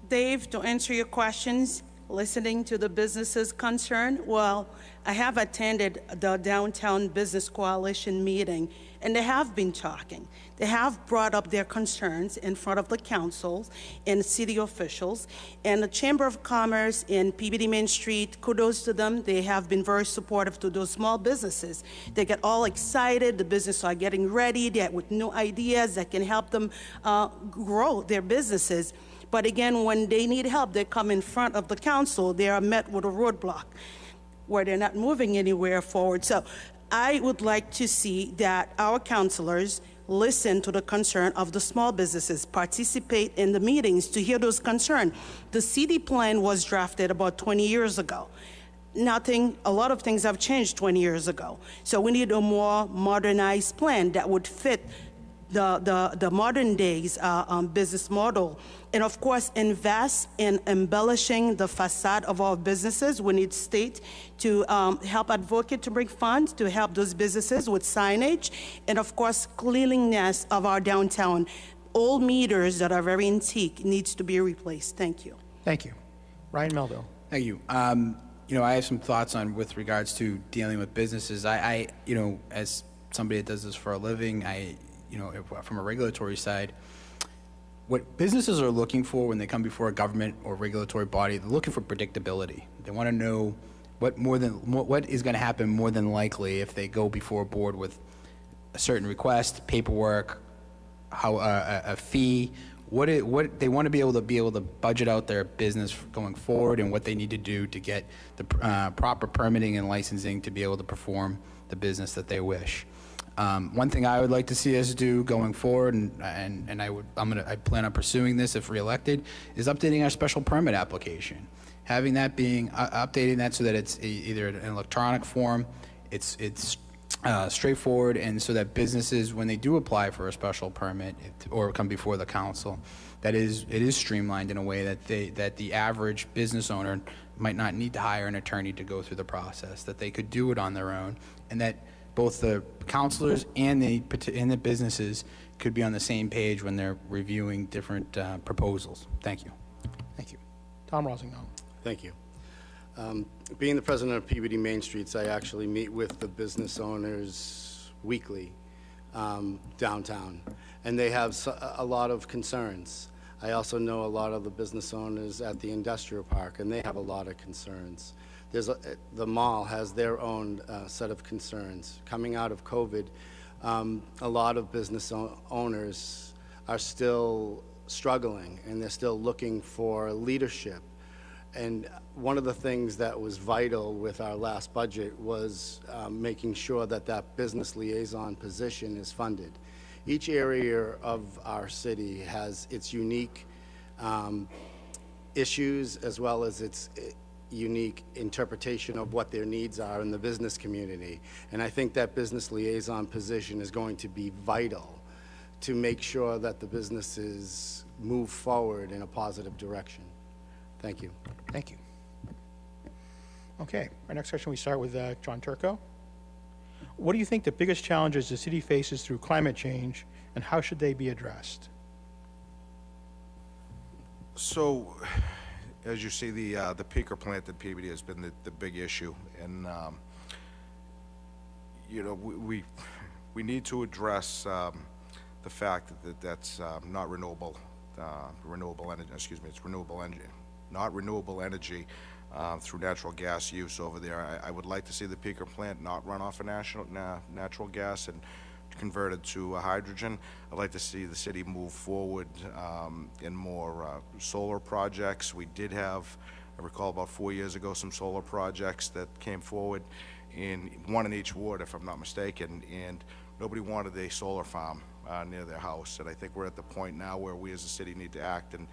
Dave, to answer your questions, listening to the businesses concerned, well, I have attended the Downtown Business Coalition meeting, and they have been talking. They have brought up their concerns in front of the councils and city officials, and the Chamber of Commerce in Peabody Main Street, kudos to them. They have been very supportive to those small businesses. They get all excited. The businesses are getting ready. They're with new ideas that can help them grow their businesses. But again, when they need help, they come in front of the council. They are met with a roadblock where they're not moving anywhere forward. So I would like to see that our councilors listen to the concern of the small businesses, participate in the meetings to hear those concerns. The city plan was drafted about 20 years ago. A lot of things have changed 20 years ago. So we need a more modernized plan that would fit the modern days business model. And of course, invest in embellishing the facade of our businesses. We need state to help advocate to bring funds to help those businesses with signage. And of course, cleanliness of our downtown. Old meters that are very antique needs to be replaced. Thank you. Thank you. Ryan Melville. Thank you. I have some thoughts on with regards to dealing with businesses. I as somebody that does this for a living, from a regulatory side, what businesses are looking for when they come before a government or regulatory body, they're looking for predictability. They want to know what is going to happen more than likely if they go before a board with a certain request, paperwork, a fee. What they want to be able to budget out their business going forward, and what they need to do to get the proper permitting and licensing to be able to perform the business that they wish. One thing I would like to see us do going forward, and I plan on pursuing this if reelected, is updating our special permit application. Having that updating that so that it's either an electronic form, it's straightforward, and so that businesses, when they do apply for a special permit or come before the council, it is streamlined in a way that the average business owner might not need to hire an attorney to go through the process, that they could do it on their own, and that both the councilors and the businesses could be on the same page when they're reviewing different proposals. Thank you. Thank you. Tom Rosignol. Thank you. Being the president of Peabody Main Streets, I actually meet with the business owners weekly downtown, and they have a lot of concerns. I also know a lot of the business owners at the industrial park, and they have a lot of concerns. The mall has their own set of concerns. Coming out of COVID, a lot of business owners are still struggling, and they're still looking for leadership. And one of the things that was vital with our last budget was making sure that business liaison position is funded. Each area of our city has its unique issues, as well as its unique interpretation of what their needs are in the business community. And I think that business liaison position is going to be vital to make sure that the businesses move forward in a positive direction. Thank you. Thank you. Okay, our next question, we start with John Turco. What do you think the biggest challenges the city faces through climate change, and how should they be addressed? So, as you see, the peaker plant at Peabody has been the big issue, and we need to address the fact that that's not renewable energy. Excuse me, it's renewable energy, not renewable energy through natural gas use over there. I would like to see the peaker plant not run off of natural gas and converted to hydrogen. I'd like to see the city move forward in more solar projects. We did have, I recall about 4 years ago, some solar projects that came forward, one in each ward, if I'm not mistaken, and nobody wanted a solar farm near their house. And I think we're at the point now where we as a city need to act and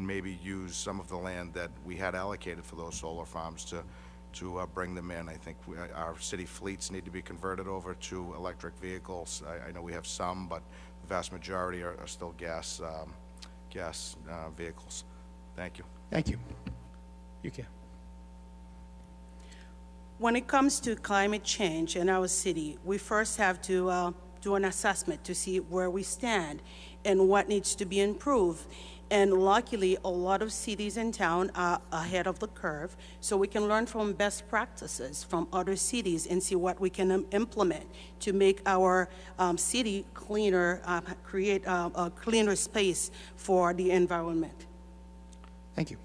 maybe use some of the land that we had allocated for those solar farms to bring them in. I think our city fleets need to be converted over to electric vehicles. I know we have some, but the vast majority are still gas vehicles. Thank you. Thank you. You can. When it comes to climate change in our city, we first have to do an assessment to see where we stand. and what needs to be improved. And luckily, a lot of cities in town are ahead of the curve, so we can learn from best practices from other cities and see what we can implement to make our city cleaner, create a cleaner space for the environment. Thank you.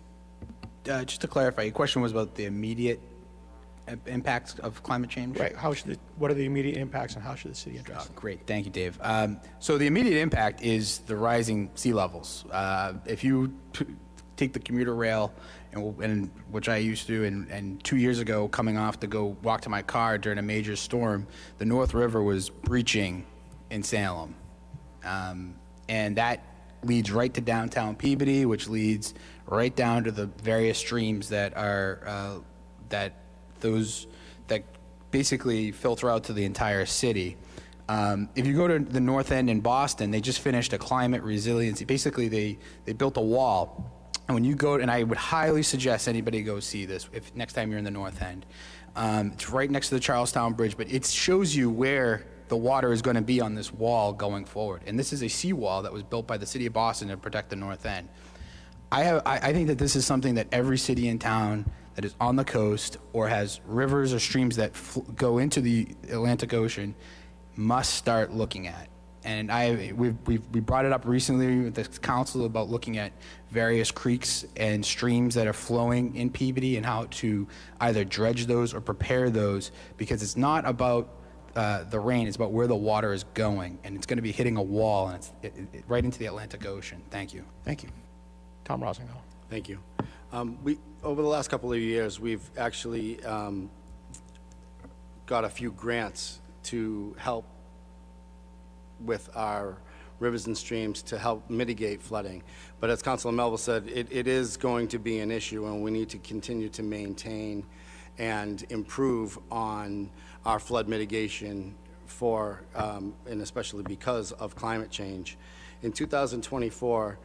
Just to clarify, your question was about the immediate impacts of climate change? Right. What are the immediate impacts and how should the city address them? Great, thank you, Dave. So the immediate impact is the rising sea levels. If you take the commuter rail, and which I used to, and 2 years ago, coming off to go walk to my car during a major storm, the North River was breaching in Salem, and that leads right to downtown Peabody, which leads right down to the various streams that are that basically filter out to the entire city. If you go to the North End in Boston, they just finished a climate resiliency. Basically, they built a wall. And when you go, and I would highly suggest anybody go see this if next time you're in the North End. It's right next to the Charlestown Bridge, but it shows you where the water is going to be on this wall going forward. And this is a seawall that was built by the city of Boston to protect the North End. I think that this is something that every city in town that is on the coast or has rivers or streams that go into the Atlantic Ocean must start looking at. And we brought it up recently with the council about looking at various creeks and streams that are flowing in Peabody and how to either dredge those or prepare those, because it's not about the rain, it's about where the water is going, and it's going to be hitting a wall, and it's right into the Atlantic Ocean. Thank you. Thank you. Tom Rosenthal. Thank you. Over the last couple of years, we've actually got a few grants to help with our rivers and streams to help mitigate flooding. But as Councilor Melville said, it is going to be an issue, and we need to continue to maintain and improve on our flood mitigation and especially because of climate change. In 2024,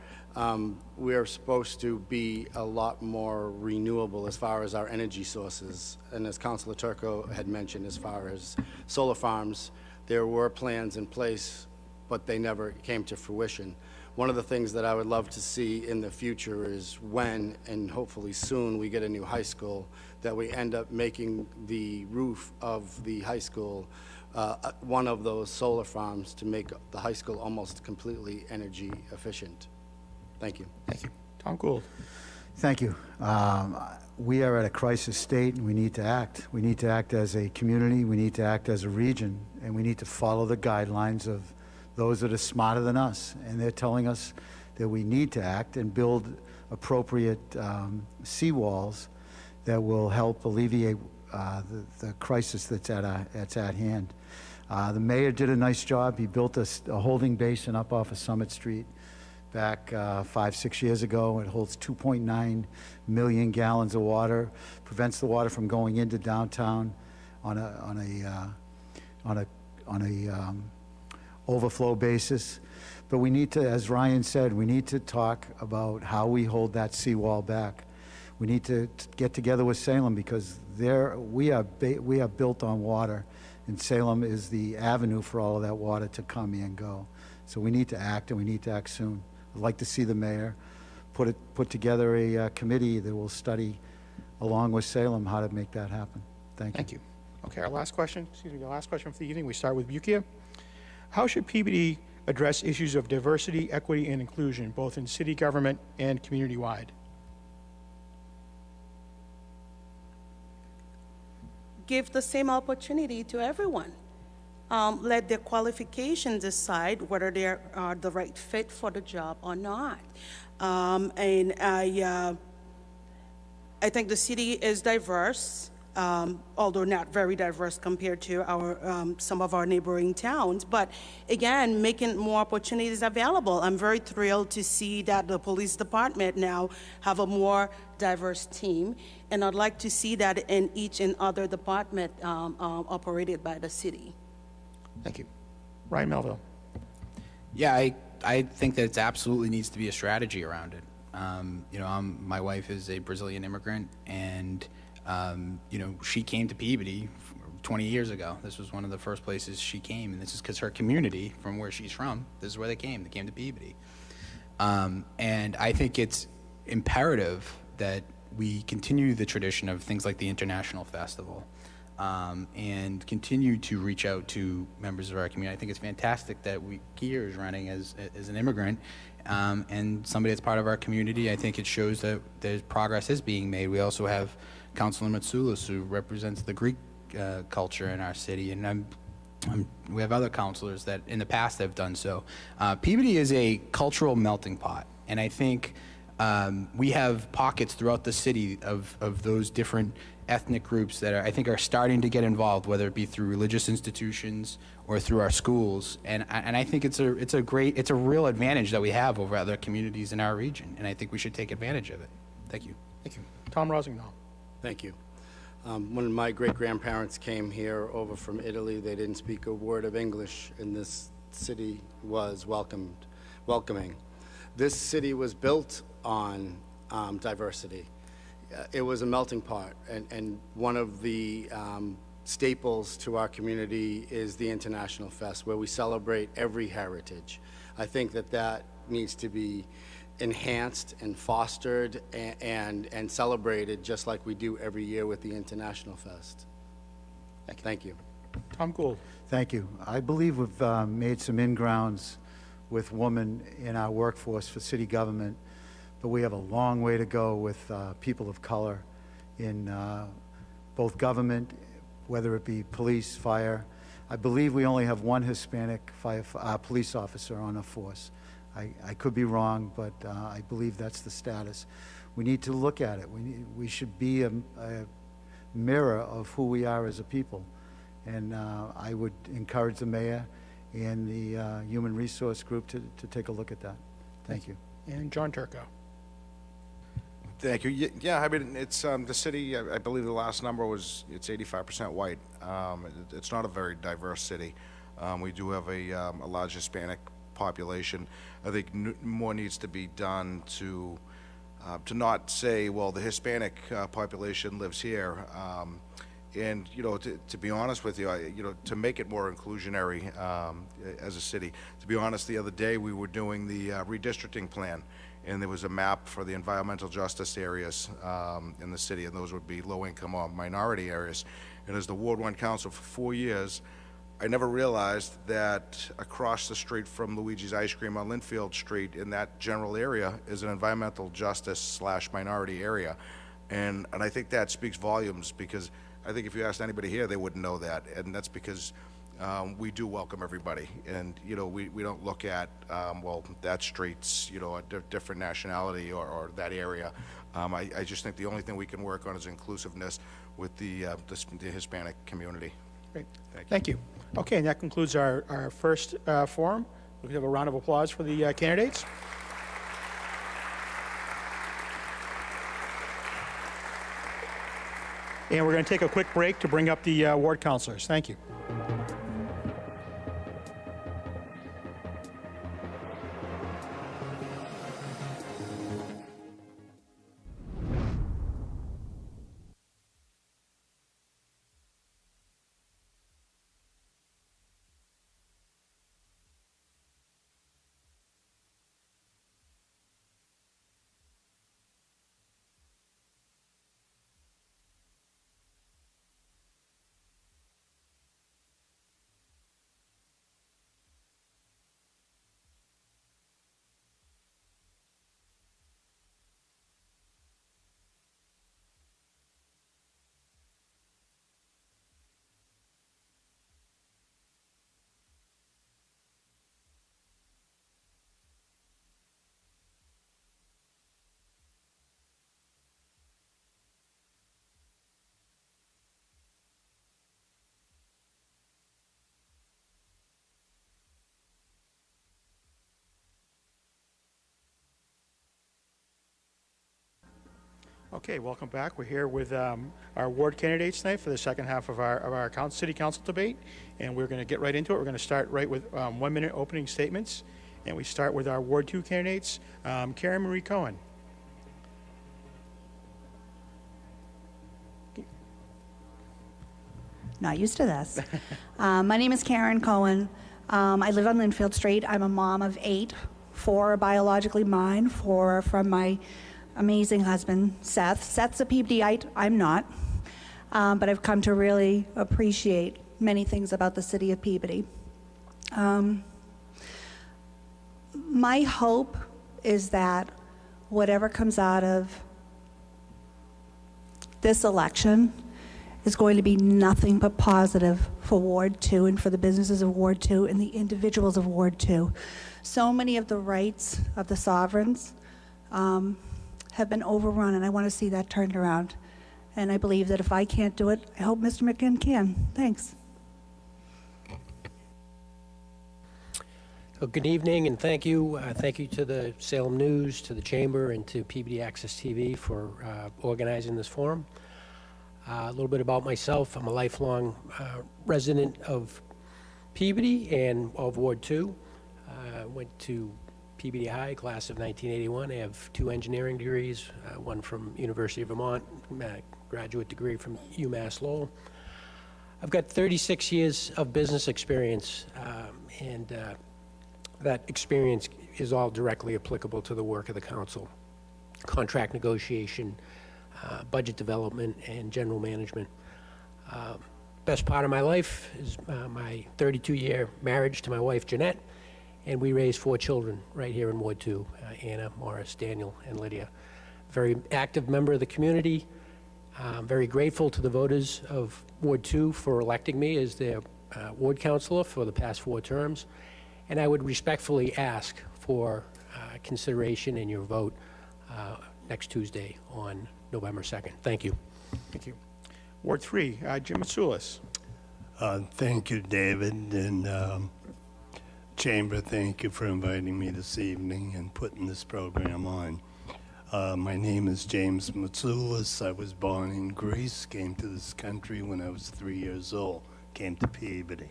we are supposed to be a lot more renewable as far as our energy sources. And as Councilor Turco had mentioned, as far as solar farms, there were plans in place, but they never came to fruition. One of the things that I would love to see in the future is when, and hopefully soon, we get a new high school, that we end up making the roof of the high school one of those solar farms to make the high school almost completely energy efficient. Thank you. Thank you. Tom Gould. Thank you. We are at a crisis state, and we need to act. We need to act as a community, we need to act as a region, and we need to follow the guidelines of those that are smarter than us. And they're telling us that we need to act and build appropriate seawalls that will help alleviate the crisis that's at hand. The mayor did a nice job. He built a holding basin up off of Summit Street back 5-6 years ago. It holds 2.9 million gallons of water, prevents the water from going into downtown on a overflow basis. But we need to, as Ryan said, we need to talk about how we hold that seawall back. We need to get together with Salem, because we are built on water, and Salem is the avenue for all of that water to come and go. So we need to act, and we need to act soon. I'd like to see the mayor put together a committee that will study, along with Salem, how to make that happen. Thank you. Thank you. Okay, our last question, the last question for the evening. We start with Bukia. How should Peabody address issues of diversity, equity, and inclusion, both in city government and community-wide? Give the same opportunity to everyone. Let their qualifications decide whether they are the right fit for the job or not. And I think the city is diverse, although not very diverse compared to some of our neighboring towns. But again, making more opportunities available. I'm very thrilled to see that the police department now have a more diverse team, and I'd like to see that in each and other department operated by the city. Thank you. Ryan Melville. Yeah, I think that it absolutely needs to be a strategy around it. My wife is a Brazilian immigrant, and she came to Peabody 20 years ago. This was one of the first places she came, and this is because her community, from where she's from, this is where they came. They came to Peabody. And I think it's imperative that we continue the tradition of things like the International Festival, and continue to reach out to members of our community. I think it's fantastic that Kier is running as an immigrant, and somebody that's part of our community. I think it shows that there's progress is being made. We also have Councillor Matsoulis, who represents the Greek culture in our city, and we have other councilors that in the past have done so. Peabody is a cultural melting pot, and I think we have pockets throughout the city of those different ethnic groups that I think are starting to get involved, whether it be through religious institutions or through our schools. And I think it's a real advantage that we have over other communities in our region, and I think we should take advantage of it. Thank you. Thank you. Tom Rossignol. Thank you. When my great-grandparents came here over from Italy, they didn't speak a word of English, and this city was welcoming. This city was built on diversity. It was a melting pot, and one of the staples to our community is the International Fest, where we celebrate every heritage. I think that needs to be enhanced and fostered and celebrated just like we do every year with the International Fest. Thank you. Tom Gould. Thank you. I believe we've made some ingrounds with women in our workforce for city government, but we have a long way to go with people of color in both government, whether it be police, fire. I believe we only have one Hispanic police officer on our force. I could be wrong, but I believe that's the status. We need to look at it. We should be a mirror of who we are as a people. And I would encourage the mayor and the human resource group to take a look at that. Thank you. And John Turco. Thank you. Yeah, I mean, it's the city, I believe the last number was, it's 85% white. It's not a very diverse city. We do have a large Hispanic population. I think more needs to be done to not say, well, the Hispanic population lives here. And, you know, to be honest with you, to make it more inclusionary as a city. To be honest, the other day we were doing the redistricting plan, and there was a map for the environmental justice areas in the city, and those would be low-income or minority areas. And as the Ward 1 Council for 4 years, I never realized that across the street from Luigi's Ice Cream on Linfield Street in that general area is an environmental justice / minority area. And I think that speaks volumes, because I think if you asked anybody here, they wouldn't know that. And that's because we do welcome everybody. And, you know, we don't look at, well, that street's, you know, a different nationality or that area. I just think the only thing we can work on is inclusiveness with the Hispanic community. Great. Thank you. Okay, and that concludes our first forum. We can have a round of applause for the candidates. And we're going to take a quick break to bring up the ward councilors. Thank you. Okay, welcome back. We're here with our ward candidates tonight for the second half of our city council debate, and we're going to get right into it. We're going to start right with 1 minute opening statements, and we start with our Ward 2 candidates. Karen Marie Cohen. Not used to this. My name is Karen Cohen. I live on Linfield Street. I'm a mom of 8. 4 are biologically mine, 4 are from my amazing husband, Seth. Seth's a Peabodyite. I'm not. But I've come to really appreciate many things about the city of Peabody. My hope is that whatever comes out of this election is going to be nothing but positive for Ward 2 and for the businesses of Ward 2 and the individuals of Ward 2. So many of the rights of the sovereigns have been overrun, and I want to see that turned around. And I believe that if I can't do it, I hope Mr. McGinn can. Thanks. Well, good evening, and thank you. Thank you to the Salem News, to the Chamber, and to Peabody Access TV for organizing this forum. A little bit about myself. I'm a lifelong resident of Peabody and of Ward 2. Went to Peabody High, class of 1981. I have 2 engineering degrees, one from University of Vermont, graduate degree from UMass Lowell. I've got 36 years of business experience, and that experience is all directly applicable to the work of the council. Contract negotiation, budget development, and general management. Best part of my life is my 32-year marriage to my wife, Jeanette, and we raised 4 children right here in Ward 2, Anna, Morris, Daniel, and Lydia. Very active member of the community. Very grateful to the voters of Ward 2 for electing me as their ward councilor for the past 4 terms. And I would respectfully ask for consideration in your vote next Tuesday on November 2nd. Thank you. Thank you. Ward 3, Jim Matsoulis. Thank you, David, and Chamber, thank you for inviting me this evening and putting this program on. My name is James Matsoulis. I was born in Greece, came to this country when I was 3 years old, came to Peabody.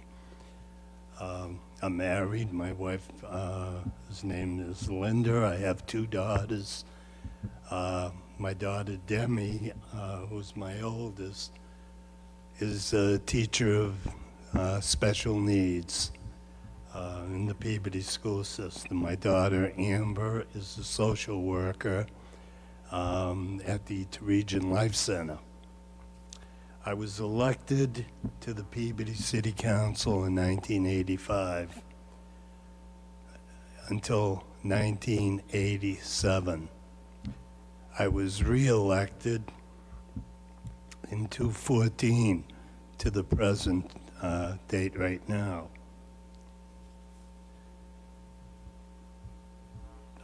I'm married. My wife, his name is Linda. I have 2 daughters. My daughter, Demi, who's my oldest, is a teacher of special needs in the Peabody school system. My daughter, Amber, is a social worker at the Region Life Center. I was elected to the Peabody City Council in 1985 until 1987. I was re-elected in 2014 to the present date right now.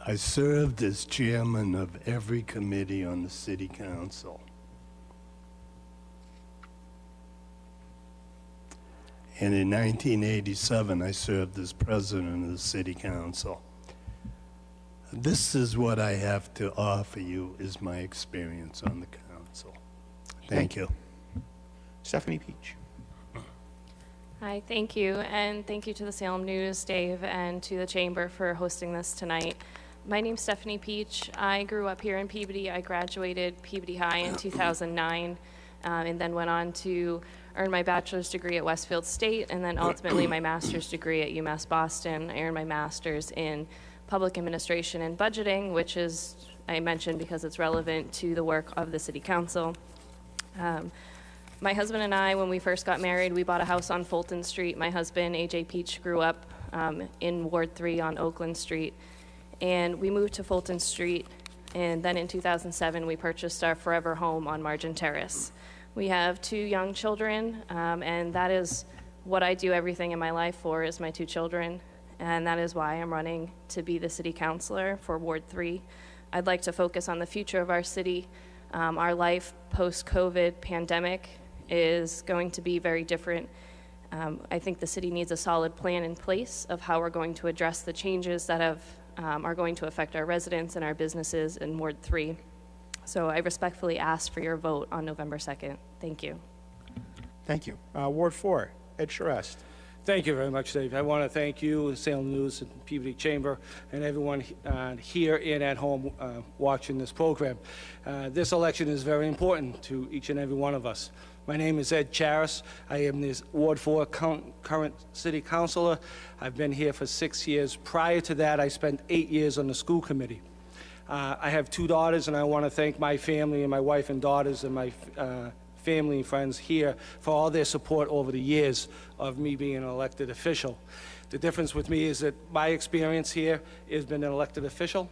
I served as chairman of every committee on the City Council. And in 1987, I served as president of the City Council. This is what I have to offer you, is my experience on the council. Thank you. Stephanie Peach. Hi, thank you, and thank you to the Salem News, Dave, and to the Chamber for hosting this tonight. My name's Stephanie Peach. I grew up here in Peabody. I graduated Peabody High in 2009, and then went on to earn my bachelor's degree at Westfield State, and then ultimately my master's degree at UMass Boston. I earned my master's in public administration and budgeting, which is, I mentioned because it's relevant to the work of the City Council. My husband and I, when we first got married, we bought a house on Fulton Street. My husband, AJ Peach, grew up in Ward 3 on Oakland Street. And we moved to Fulton Street, and then in 2007, we purchased our forever home on Margin Terrace. We have 2 young children, and that is what I do everything in my life for, is my 2 children. And that is why I'm running to be the city councilor for Ward 3. I'd like to focus on the future of our city. Our life post-COVID pandemic is going to be very different. I think the city needs a solid plan in place of how we're going to address the changes that are going to affect our residents and our businesses in Ward 3. So I respectfully ask for your vote on November 2nd. Thank you. Thank you. Ward 4, Ed Charest. Thank you very much, Dave. I want to thank you, the Salem News and Peabody Chamber, and everyone here and at home watching this program. This election is very important to each and every one of us. My name is Ed Charis. I am this Ward 4 current city councilor. I've been here for 6 years. Prior to that, I spent 8 years on the school committee. I have 2 daughters, and I want to thank my family and my wife and daughters and my family and friends here for all their support over the years of me being an elected official. The difference with me is that my experience here has been an elected official,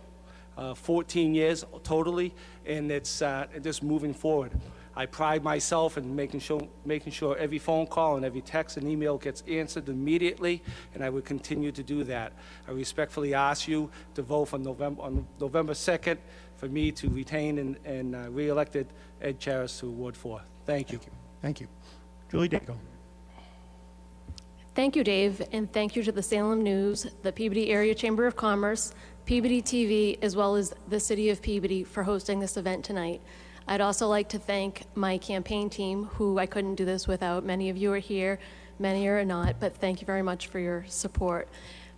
14 years totally, and it's just moving forward. I pride myself in making sure every phone call and every text and email gets answered immediately, and I will continue to do that. I respectfully ask you to vote on November 2nd for me to retain and re-elected Ed Charis to Ward 4. Thank you. Thank you. Julie Daigle. Thank you, Dave, and thank you to the Salem News, the Peabody Area Chamber of Commerce, Peabody TV, as well as the City of Peabody for hosting this event tonight. I'd also like to thank my campaign team, who I couldn't do this without. Many of you are here, many are not, but thank you very much for your support.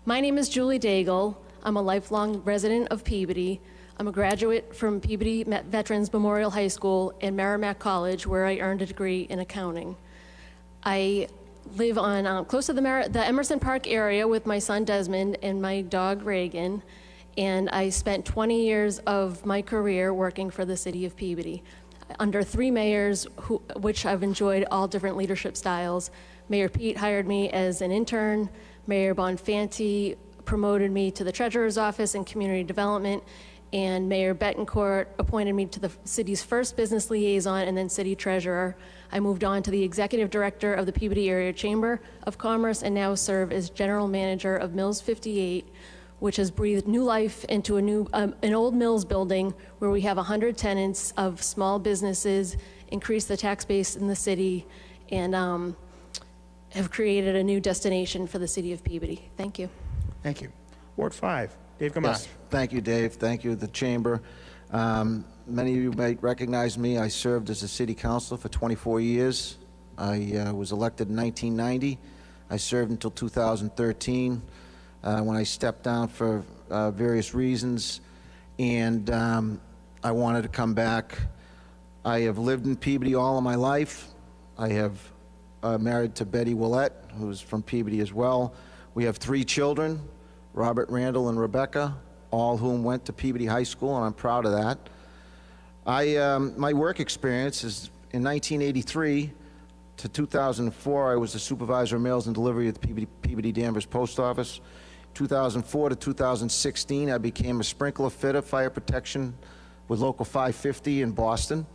My name is Julie Daigle. I'm a lifelong resident of Peabody. I'm a graduate from Peabody Veterans Memorial High School and Merrimack College, where I earned a degree in accounting. I live on close to the Emerson Park area with my son Desmond and my dog Reagan, and I spent 20 years of my career working for the City of Peabody under 3 mayors, which I've enjoyed all different leadership styles. Mayor Pete hired me as an intern. Mayor Bonfanti promoted me to the Treasurer's Office in Community Development, and Mayor Betancourt appointed me to the city's first business liaison and then city treasurer. I moved on to the executive director of the Peabody Area Chamber of Commerce and now serve as general manager of Mills 58, which has breathed new life into an old Mills building where we have 100 tenants of small businesses, increased the tax base in the city, and have created a new destination for the City of Peabody. Thank you. Thank you. Ward 5, Dave Gamache. Yes, thank you, Dave. Thank you, the Chamber. Many of you may recognize me. I served as a city councilor for 24 years. I was elected in 1990. I served until 2013 when I stepped down for various reasons, and I wanted to come back. I have lived in Peabody all of my life. I have married to Betty Willett, who's from Peabody as well. We have 3 children, Robert, Randall, and Rebecca, all whom went to Peabody High School, and I'm proud of that. My work experience is in 1983 to 2004, I was the supervisor of mails and delivery at the Peabody Danvers Post Office. 2004 to 2016, I became a sprinkler fitter, fire protection with Local 550 in Boston.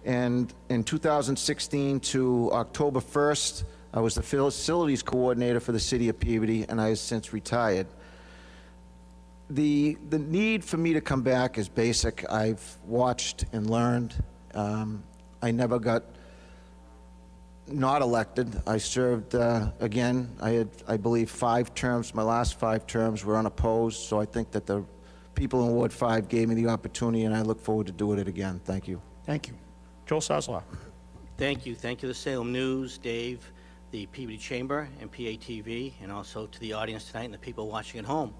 And in 2016 to October 1st, I was the facilities coordinator for the City of Peabody, and I have since retired. The need for me to come back is basic. I've watched and learned. I never got not elected. I served again. I had, I believe, 5 terms. My last 5 terms were unopposed, so I think that the people in Ward 5 gave me the opportunity, and I look forward to doing it again. Thank you. Thank you. Joel Soslow. Thank you. Thank you, the Salem News, Dave, the Peabody Chamber, and PATV, and also to the audience tonight and the people watching at home.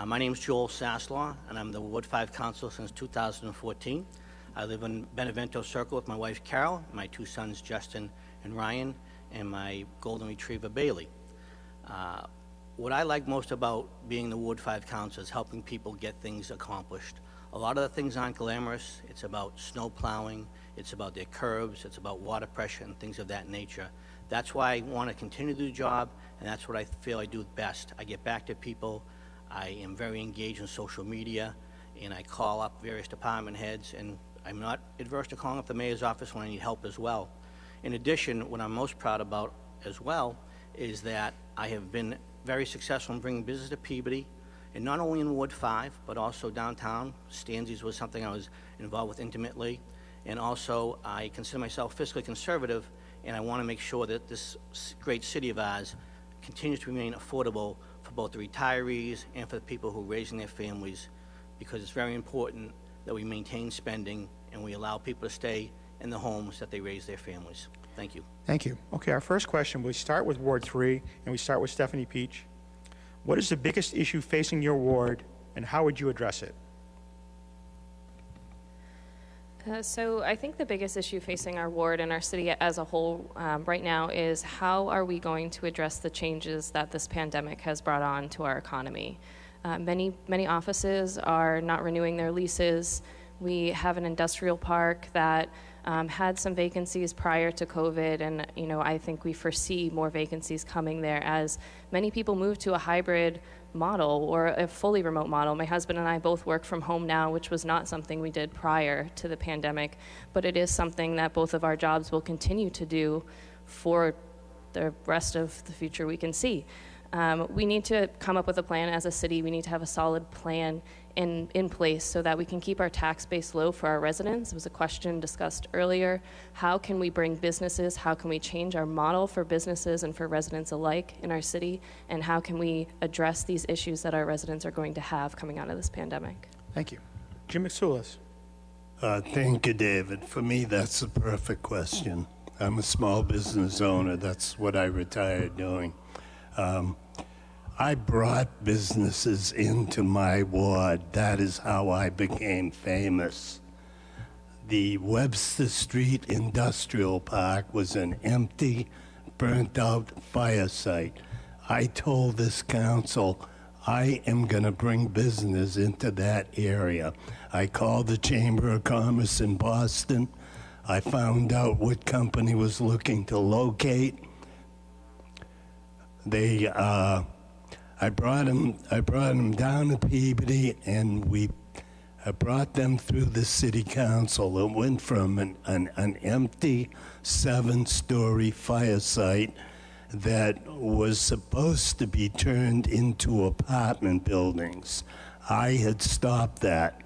My name is Joel Sasslaw, and I'm the Ward 5 Councilor since 2014. I live in Benevento Circle with my wife Carol, my 2 sons Justin and Ryan, and my golden retriever Bailey. What I like most about being the Ward 5 Councilor is helping people get things accomplished. A lot of the things aren't glamorous. It's about snow plowing, it's about their curbs, it's about water pressure and things of that nature. That's why I want to continue to do the job, and that's what I feel I do best. I get back to people. I am very engaged in social media, and I call up various department heads, and I'm not adverse to calling up the mayor's office when I need help as well. In addition, what I'm most proud about as well is that I have been very successful in bringing business to Peabody, and not only in Ward 5, but also downtown. Stanzies was something I was involved with intimately, and also I consider myself fiscally conservative, and I want to make sure that this great city of ours continues to remain affordable for both the retirees and for the people who are raising their families, because it's very important that we maintain spending and we allow people to stay in the homes that they raise their families. Thank you. Thank you. Okay, our first question, we start with Ward 3, and we start with Stephanie Peach. What is the biggest issue facing your ward, and how would you address it? So I think the biggest issue facing our ward and our city as a whole right now is how are we going to address the changes that this pandemic has brought on to our economy. Many offices are not renewing their leases. We have an industrial park that had some vacancies prior to COVID, and I think we foresee more vacancies coming there as many people move to a hybrid model or a fully remote model. My husband and I both work from home now, which was not something we did prior to the pandemic, but it is something that both of our jobs will continue to do for the rest of the future we can see. We need to come up with a plan as a city. We need to have a solid plan in place so that we can keep our tax base low for our residents. It was a question discussed earlier. How can we bring businesses? How can we change our model for businesses and for residents alike in our city? And how can we address these issues that our residents are going to have coming out of this pandemic? Thank you. Jim McSoulis. Thank you, David. For me, that's the perfect question. I'm a small business owner. That's what I retired doing. I brought businesses into my ward. That is how I became famous. The Webster Street Industrial Park was an empty, burnt-out fire site. I told this council, I am going to bring business into that area. I called the Chamber of Commerce in Boston. I found out what company was looking to locate. I brought them down to Peabody, and I brought them through the city council. It went from an empty 7-story fire site that was supposed to be turned into apartment buildings. I had stopped that,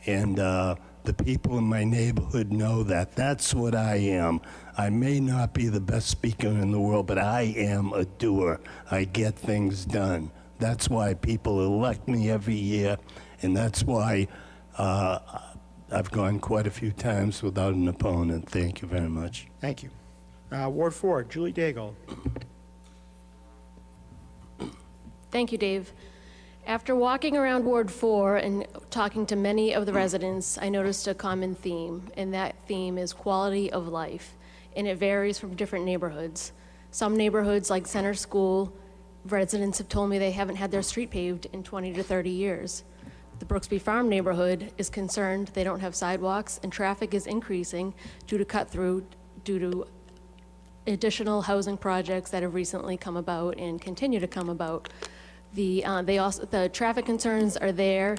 and the people in my neighborhood know that. That's what I am. I may not be the best speaker in the world, but I am a doer. I get things done. That's why people elect me every year, and that's why I've gone quite a few times without an opponent. Thank you very much. Thank you. Ward 4, Julie Daigle. Thank you, Dave. After walking around Ward 4 and talking to many of the residents, I noticed a common theme, and that theme is quality of life, and it varies from different neighborhoods. Some neighborhoods, like Center School, residents have told me they haven't had their street paved in 20 to 30 years. The Brooksby Farm neighborhood is concerned they don't have sidewalks, and traffic is increasing due to additional housing projects that have recently come about and continue to come about. The traffic concerns are there,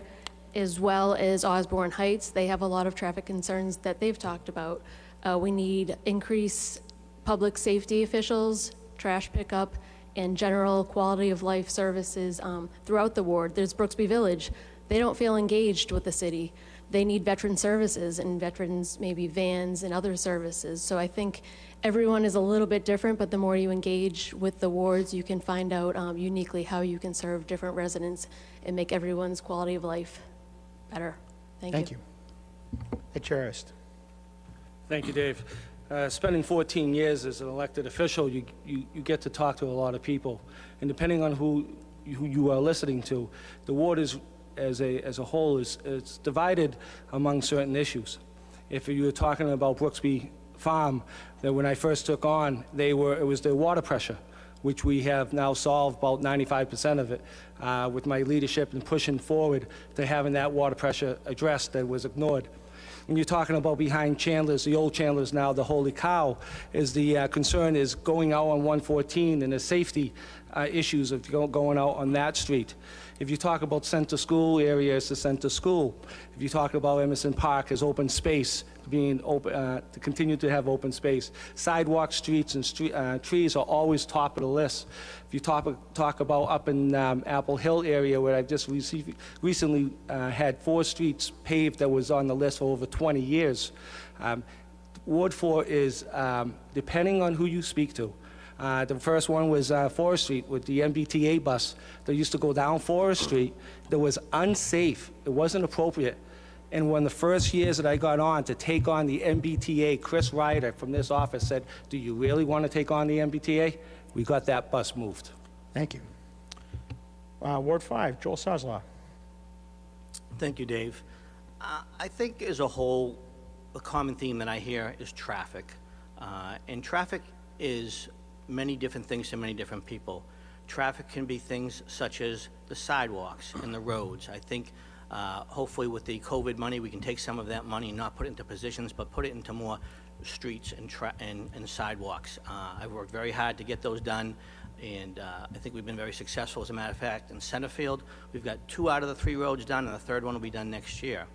as well as Osborne Heights. They have a lot of traffic concerns that they've talked about. We need increased public safety officials, trash pickup, and general quality of life services throughout the ward. There's Brooksby Village. They don't feel engaged with the city. They need veteran services and veterans, maybe vans and other services. So I think everyone is a little bit different, but the more you engage with the wards, you can find out uniquely how you can serve different residents and make everyone's quality of life better. Thank you. Ed Charist. Thank you, Dave. Spending 14 years as an elected official, you get to talk to a lot of people. And depending on who you are listening to, the ward is, as a whole is divided among certain issues. If you were talking about Brooksby Farm, that when I first took on, it was their water pressure, which we have now solved about 95% of it with my leadership and pushing forward to having that water pressure addressed that was ignored. When you're talking about behind Chandler's, the old Chandler's now, the Holy Cow, is the concern is going out on 114 and the safety issues of going out on that street. If you talk about Center School area, it's the Center School. If you talk about Emerson Park as open space, being open, to continue to have open space. Sidewalks, streets, and trees are always top of the list. If you talk about up in Apple Hill area, where I've just recently had 4 streets paved that was on the list for over 20 years. Ward 4 is, depending on who you speak to, the first one was Forest Street with the MBTA bus that used to go down Forest Street that was unsafe. It wasn't appropriate. And one of the first years that I got on to take on the MBTA, Chris Ryder from this office said, do you really want to take on the MBTA? We got that bus moved. Thank you. Ward 5, Joel Sazla. Thank you, Dave. I think as a whole, a common theme that I hear is traffic. And traffic is many different things to many different people. Traffic can be things such as the sidewalks and the roads. I think hopefully with the COVID money, we can take some of that money and not put it into positions, but put it into more streets and sidewalks. I've worked very hard to get those done, and I think we've been very successful. As a matter of fact, in Centerfield, we've got 2 out of the 3 roads done, and the 3rd one will be done next year.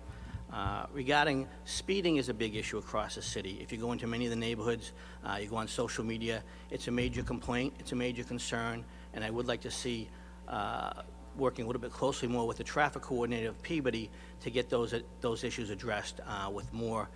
Regarding speeding is a big issue across the city. If you go into many of the neighborhoods, you go on social media, it's a major complaint, it's a major concern, and I would like to see working a little bit closely more with the traffic coordinator of Peabody to get those issues addressed with more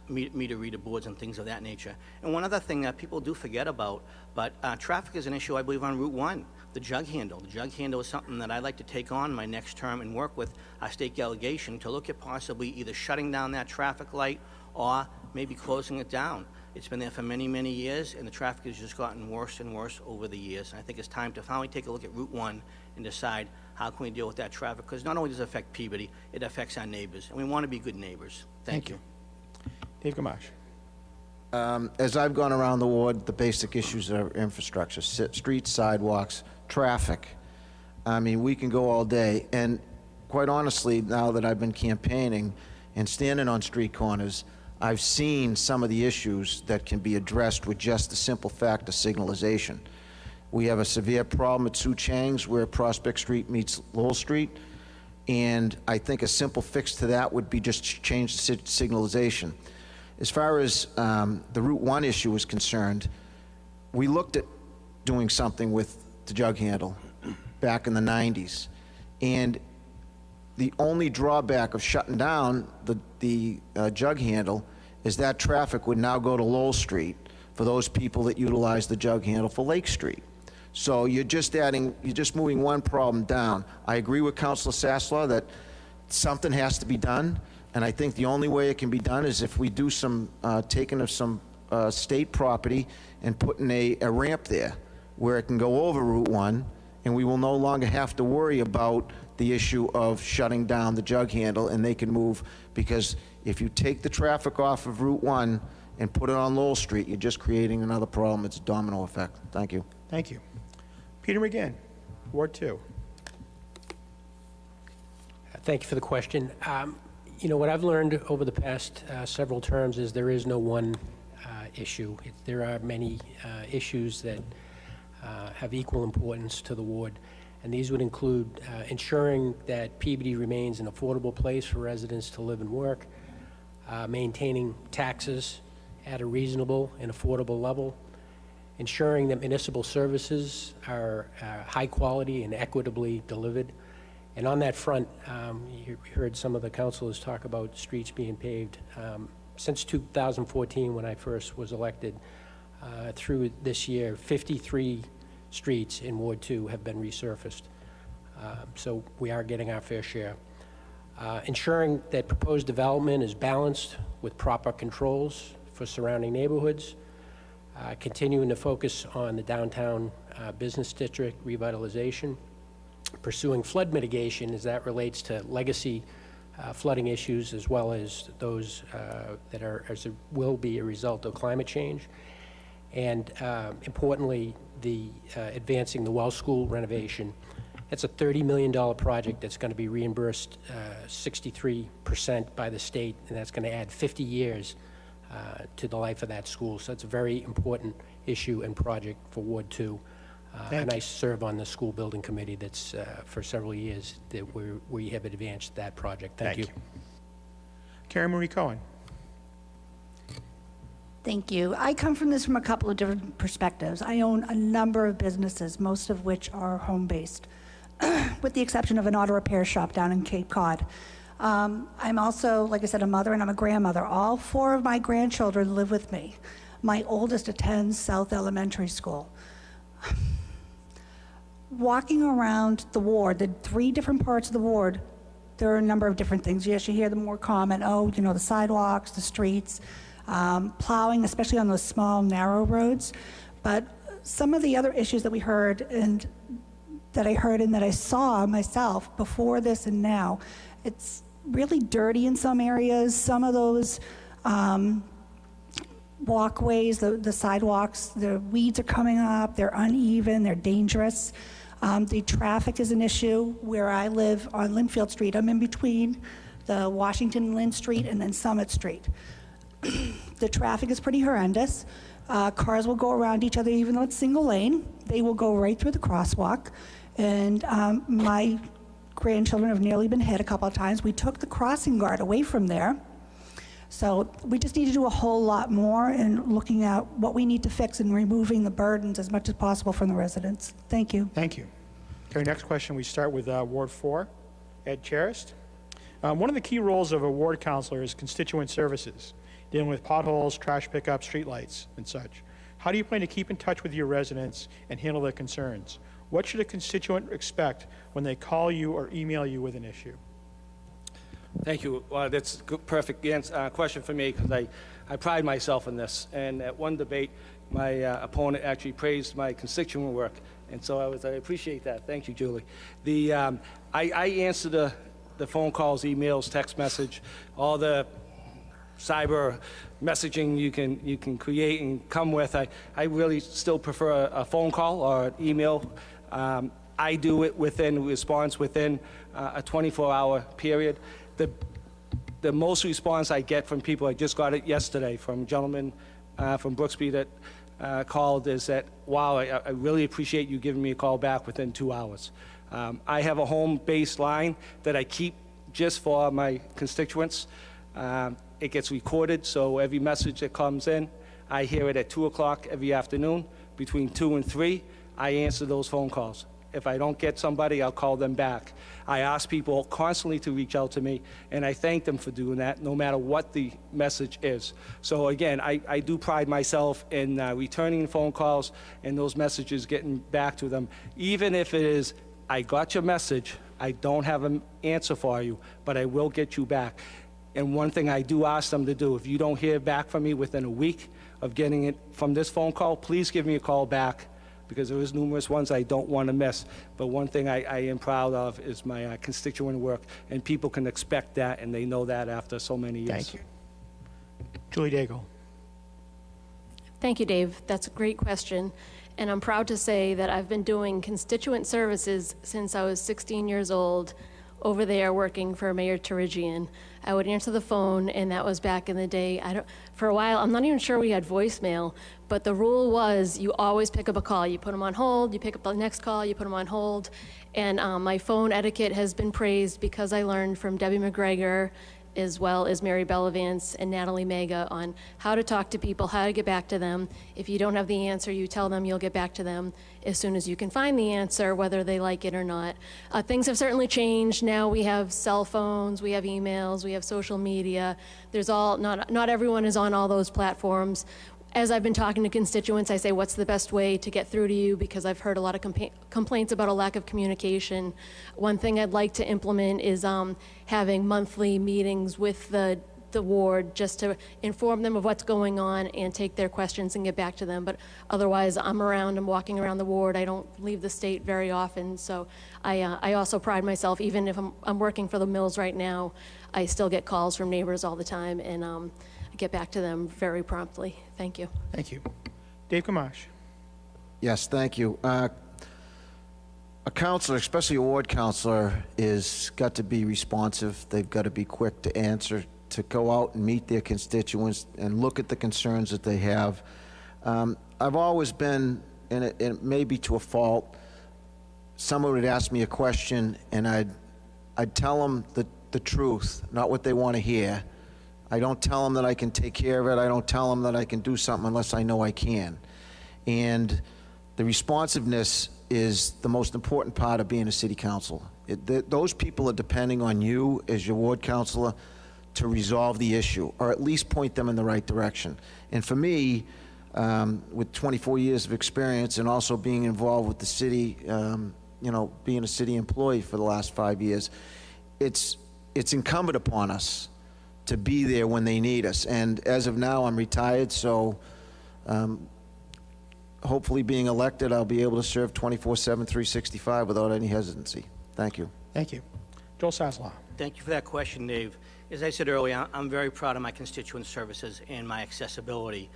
meter reader boards and things of that nature. And one other thing that people do forget about, but traffic is an issue, I believe, on Route 1, the jug handle. The jug handle is something that I'd like to take on my next term and work with our state delegation to look at possibly either shutting down that traffic light or maybe closing it down. It's been there for many, many years, and the traffic has just gotten worse and worse over the years. And I think it's time to finally take a look at Route 1 and decide how can we deal with that traffic, because not only does it affect Peabody, it affects our neighbors, and we want to be good neighbors. Thank you. Dave Gamache. As I've gone around the ward, the basic issues are infrastructure, streets, sidewalks, traffic. I mean, we can go all day, and quite honestly, now that I've been campaigning and standing on street corners, I've seen some of the issues that can be addressed with just the simple fact of signalization. We have a severe problem at Sue Chang's where Prospect Street meets Lowell Street, and I think a simple fix to that would be just change the signalization. As far as the Route 1 issue is concerned, we looked at doing something with the jug handle back in the 90s, and the only drawback of shutting down the jug handle is that traffic would now go to Lowell Street for those people that utilize the jug handle for Lake Street. So you're just moving one problem down. I agree with Councillor Sasslaw that something has to be done, and I think the only way it can be done is if we do some taking of some state property and putting a ramp there where it can go over Route 1, and we will no longer have to worry about the issue of shutting down the jug handle, and they can move, because if you take the traffic off of Route 1 and put it on Lowell Street, you're just creating another problem. It's a domino effect. Thank you. Thank you. Peter McGinn, Ward 2. Thank you for the question. You know, what I've learned over the past several terms is there is no one issue. There are many issues that have equal importance to the ward, and these would include ensuring that Peabody remains an affordable place for residents to live and work, maintaining taxes at a reasonable and affordable level, ensuring that municipal services are high quality and equitably delivered. And on that front, you heard some of the councilors talk about streets being paved. Since 2014, when I first was elected, through this year, 53 streets in Ward 2 have been resurfaced. So we are getting our fair share. Ensuring that proposed development is balanced with proper controls for surrounding neighborhoods. Continuing to focus on the downtown business district revitalization. Pursuing flood mitigation as that relates to legacy flooding issues, as well as those that will be a result of climate change. And importantly, advancing the Wells School renovation. That's a $30 million project that's going to be reimbursed 63% by the state, and that's going to add 50 years to the life of that school. So it's a very important issue and project for Ward 2. And I serve on the school building committee that's for several years that we have advanced that project. Thank you. Karen Marie Cohen. Thank you. I come from this from a couple of different perspectives. I own a number of businesses, most of which are home-based, with the exception of an auto repair shop down in Cape Cod. I'm also, like I said, a mother and I'm a grandmother. All 4 of my grandchildren live with me. My oldest attends South Elementary School. Walking around the ward, the 3 different parts of the ward, there are a number of different things. Yes, you hear the more common, the sidewalks, the streets, plowing, especially on those small, narrow roads. But some of the other issues that we heard and that I saw myself before this and now, it's really dirty in some areas. Some of those walkways, the sidewalks, the weeds are coming up, they're uneven, they're dangerous. The traffic is an issue. Where I live on Linfield Street, I'm in between the Washington and Lynn Street and then Summit Street. The traffic is pretty horrendous. Cars will go around each other even though it's single lane. They will go right through the crosswalk. And my grandchildren have nearly been hit a couple of times. We took the crossing guard away from there. So we just need to do a whole lot more in looking at what we need to fix and removing the burdens as much as possible from the residents. Thank you. Thank you. Okay, next question, we start with Ward 4, Ed Charist. One of the key roles of a ward councillor is constituent services, dealing with potholes, trash pickup, streetlights, and such. How do you plan to keep in touch with your residents and handle their concerns? What should a constituent expect when they call you or email you with an issue? Thank you. That's a perfect question for me because I pride myself in this. And at one debate, my opponent actually praised my constituent work. And so I appreciate that. Thank you, Julie. I answer the phone calls, emails, text message, all the cyber messaging you can create and come with. I really still prefer a phone call or an email. I do it response within a 24-hour period. The most response I get from people, I just got it yesterday from a gentleman from Brooksby that called, is that, wow, I really appreciate you giving me a call back within 2 hours. I have a home-based line that I keep just for my constituents. It gets recorded, so every message that comes in, I hear it at 2 o'clock every afternoon. Between 2 and 3, I answer those phone calls. If I don't get somebody, I'll call them back. I ask people constantly to reach out to me, and I thank them for doing that, no matter what the message is. So again, I do pride myself in returning phone calls and those messages getting back to them, even if it is, I got your message, I don't have an answer for you, but I will get you back. And one thing I do ask them to do, if you don't hear back from me within a week of getting it from this phone call, please give me a call back, because there is numerous ones I don't want to miss. But one thing I am proud of is my constituent work, and people can expect that, and they know that after so many years. Thank you. Julie Daigle. Thank you, Dave. That's a great question. And I'm proud to say that I've been doing constituent services since I was 16 years old, over there working for Mayor Terigian. I would answer the phone, and that was back in the day. For a while, I'm not even sure we had voicemail, but the rule was you always pick up a call. You put them on hold, you pick up the next call, you put them on hold. And my phone etiquette has been praised because I learned from Debbie McGregor, as well as Mary Bellavance and Natalie Mega, on how to talk to people, how to get back to them. If you don't have the answer, you tell them you'll get back to them as soon as you can find the answer, whether they like it or not. Things have certainly changed. Now we have cell phones, we have emails, we have social media. Not everyone is on all those platforms. As I've been talking to constituents, I say, what's the best way to get through to you? Because I've heard a lot of complaints about a lack of communication. One thing I'd like to implement is having monthly meetings with the ward, just to inform them of what's going on and take their questions and get back to them. But otherwise, I'm walking around the ward. I don't leave the state very often. So I also pride myself, even if I'm working for the mills right now, I still get calls from neighbors all the time, and get back to them very promptly. Thank you. Thank you. Dave Gamache. Yes, thank you. A counselor, especially a ward counselor, is got to be responsive. They've got to be quick to answer, to go out and meet their constituents and look at the concerns that they have. I've always been, and it may be to a fault, someone would ask me a question and I'd tell them the truth, not what they want to hear. I don't tell them that I can take care of it. I don't tell them that I can do something unless I know I can. And the responsiveness is the most important part of being a city council. Those people are depending on you as your ward councilor to resolve the issue, or at least point them in the right direction. And for me, with 24 years of experience and also being involved with the city, being a city employee for the last 5 years, it's it's incumbent upon us to be there when they need us. And as of now, I'm retired, so hopefully being elected, I'll be able to serve 24/7, 365 without any hesitancy. Thank you. Thank you. Joel Sasslaw. Thank you for that question, Dave. As I said earlier, I'm very proud of my constituent services and my accessibility.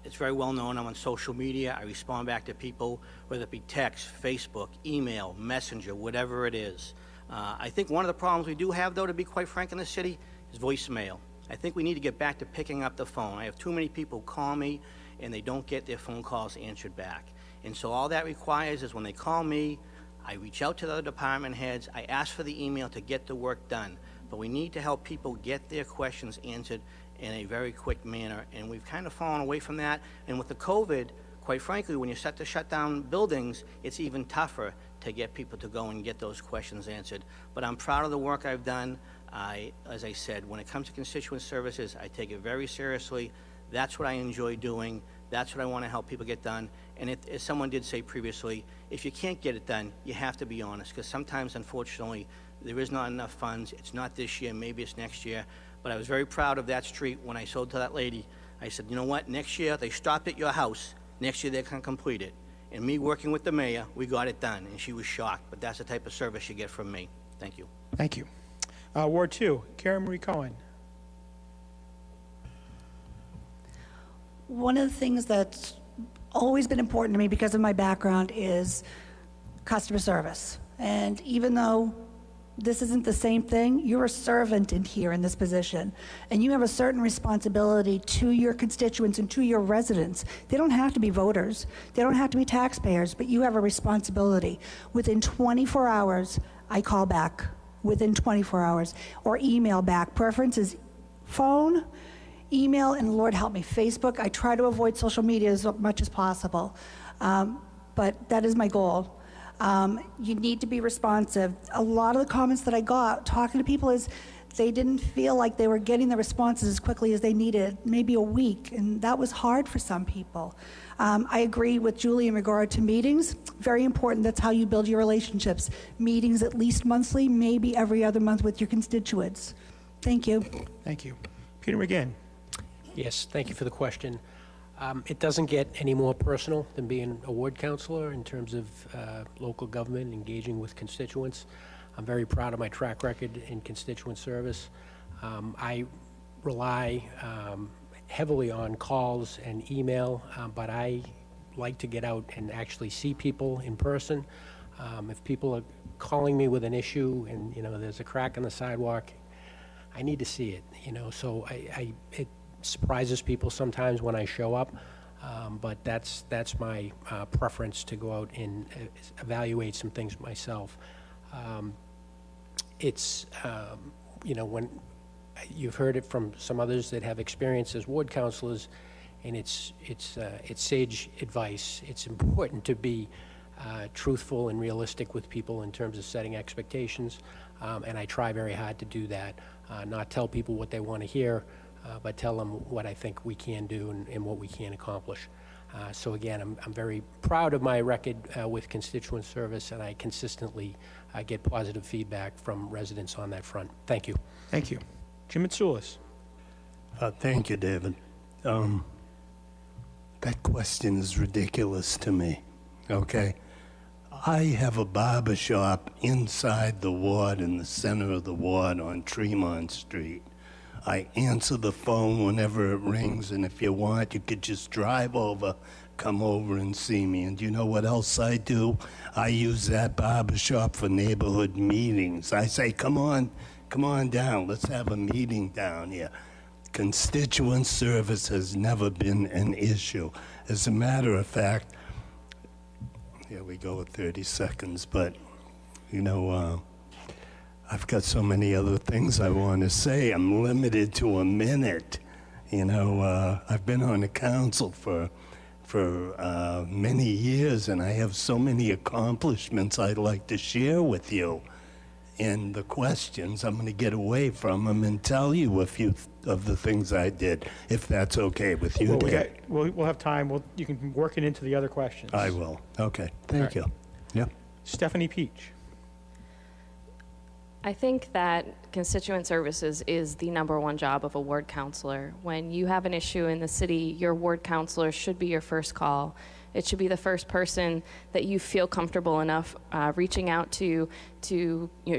It's very well known. I'm on social media. I respond back to people, whether it be text, Facebook, email, messenger, whatever it is. I think one of the problems we do have, though, to be quite frank in the city, is voicemail. I think we need to get back to picking up the phone. I have too many people call me and they don't get their phone calls answered back. And so all that requires is when they call me, I reach out to the other department heads, I ask for the email to get the work done. But we need to help people get their questions answered in a very quick manner, and we've kind of fallen away from that. And with the COVID, quite frankly, when you set to shut down buildings, it's even tougher to get people to go and get those questions answered. But I'm proud of the work I've done. As I said, when it comes to constituent services, I take it very seriously. That's what I enjoy doing. That's what I want to help people get done. And as someone did say previously, if you can't get it done, you have to be honest, because sometimes, unfortunately, there is not enough funds. It's not this year, maybe it's next year. But I was very proud of that street when I sold to that lady. I said, you know what, next year they stopped at your house. Next year they can complete it. And me working with the mayor, we got it done, and she was shocked. But that's the type of service you get from me. Thank you. Thank you. Ward 2, Karen Marie Cohen. One of the things that's always been important to me because of my background is customer service. And even though this isn't the same thing, you're a servant in here in this position, and you have a certain responsibility to your constituents and to your residents. They don't have to be voters, they don't have to be taxpayers, but you have a responsibility. Within 24 hours, I call back, within 24 hours, or email back. Preference is phone, email, and Lord help me, Facebook. I try to avoid social media as much as possible, but that is my goal. You need to be responsive. A lot of the comments that I got talking to people is they didn't feel like they were getting the responses as quickly as they needed, maybe a week, and that was hard for some people. I agree with Julie in regard to meetings. Very important. That's how you build your relationships. Meetings at least monthly, maybe every other month with your constituents. Thank you. Thank you. Peter McGinn. Yes, thank you for the question. It doesn't get any more personal than being a ward councilor in terms of local government, engaging with constituents. I'm very proud of my track record in constituent service. I rely heavily on calls and email, but I like to get out and actually see people in person. If people are calling me with an issue and, there's a crack in the sidewalk, I need to see it, so it surprises people sometimes when I show up, but that's my preference, to go out and evaluate some things myself. It's when you've heard it from some others that have experience as ward councilors, and it's sage advice. It's important to be truthful and realistic with people in terms of setting expectations, and I try very hard to do that. Not tell people what they want to hear, but tell them what I think we can do and what we can accomplish. So again, I'm very proud of my record with constituent service, and I consistently get positive feedback from residents on that front. Thank you. Thank you. Jim Mitsoulas. Thank you, David. That question is ridiculous to me, okay? I have a barber shop inside the ward, in the center of the ward on Tremont Street. I answer the phone whenever it rings, and if you want, you could just drive over, come over and see me. And you know what else I do? I use that barber shop for neighborhood meetings. I say, come on down, let's have a meeting down here. Constituent service has never been an issue. As a matter of fact, here we go with 30 seconds, but, I've got so many other things I want to say. I'm limited to a minute. I've been on the council for many years, and I have so many accomplishments I'd like to share with you. And the questions, I'm going to get away from them and tell you a few of the things I did, if that's okay with you, Dave. We'll have time. You can work it into the other questions. I will. Okay. Thank you. Yeah. Stephanie Peach. I think that constituent services is the #1 job of a ward councilor. When you have an issue in the city, your ward councilor should be your first call. It should be the first person that you feel comfortable enough reaching out to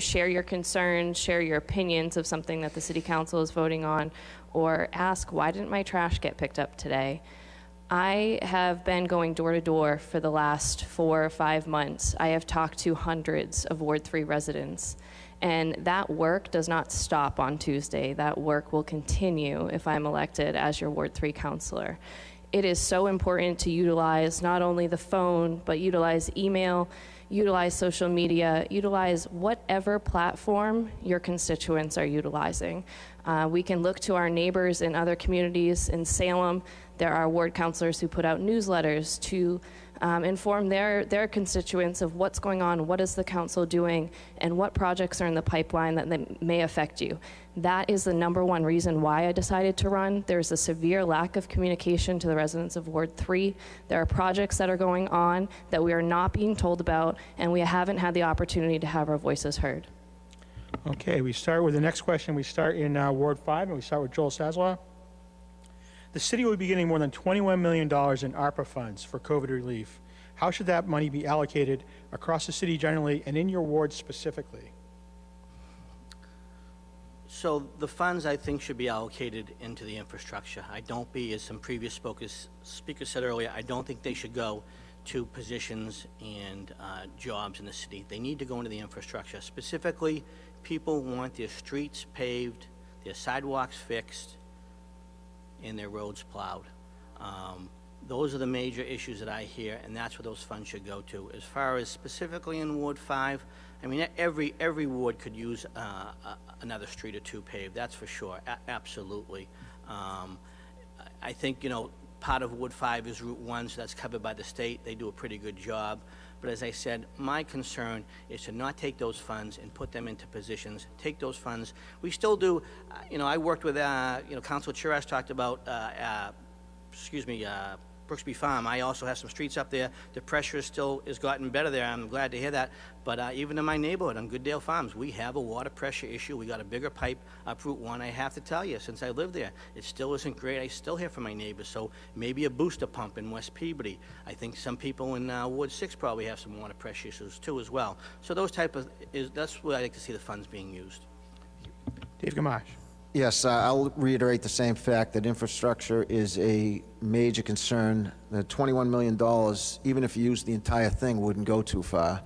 share your concerns, share your opinions of something that the city council is voting on, or ask, why didn't my trash get picked up today? I have been going door to door for the last 4 or 5 months. I have talked to hundreds of Ward 3 residents. And that work does not stop on Tuesday. That work will continue if I'm elected as your Ward 3 councilor. It is so important to utilize not only the phone, but utilize email, utilize social media, utilize whatever platform your constituents are utilizing. We can look to our neighbors in other communities. In Salem, there are ward councilors who put out newsletters to inform their constituents of what's going on, what is the council doing, and what projects are in the pipeline that may affect you. That is the #1 reason why I decided to run. There's a severe lack of communication to the residents of Ward 3. There are projects that are going on that we are not being told about, and we haven't had the opportunity to have our voices heard. Okay, we start with the next question. We start in Ward 5, and we start with Joel Saslow. The city will be getting more than $21 million in ARPA funds for COVID relief. How should that money be allocated across the city generally and in your ward specifically? So the funds, I think, should be allocated into the infrastructure. As some previous speakers said earlier, I don't think they should go to positions and jobs in the city. They need to go into the infrastructure. Specifically, people want their streets paved, their sidewalks fixed, and their roads plowed. Those are the major issues that I hear, and that's what those funds should go to. As far as specifically in Ward 5, I mean, every ward could use another street or two paved, that's for sure, absolutely. I think, part of Ward 5 is Route 1, so that's covered by the state. They do a pretty good job. But as I said, my concern is to not take those funds and put them into positions. Take those funds. We still do, I worked with, Councillor Chirash talked about, Brooksby Farm. I also have some streets up there. The pressure has gotten better there. I'm glad to hear that. But even in my neighborhood on Gooddale Farms, we have a water pressure issue. We got a bigger pipe up Route 1. I have to tell you, since I live there, it still isn't great. I still hear from my neighbors. So maybe a booster pump in West Peabody. I think some people in Ward 6 probably have some water pressure issues too as well. So that's where I like to see the funds being used. Dave Gamache. Yes, I'll reiterate the same fact that infrastructure is a major concern. The $21 million, even if you use the entire thing, wouldn't go too far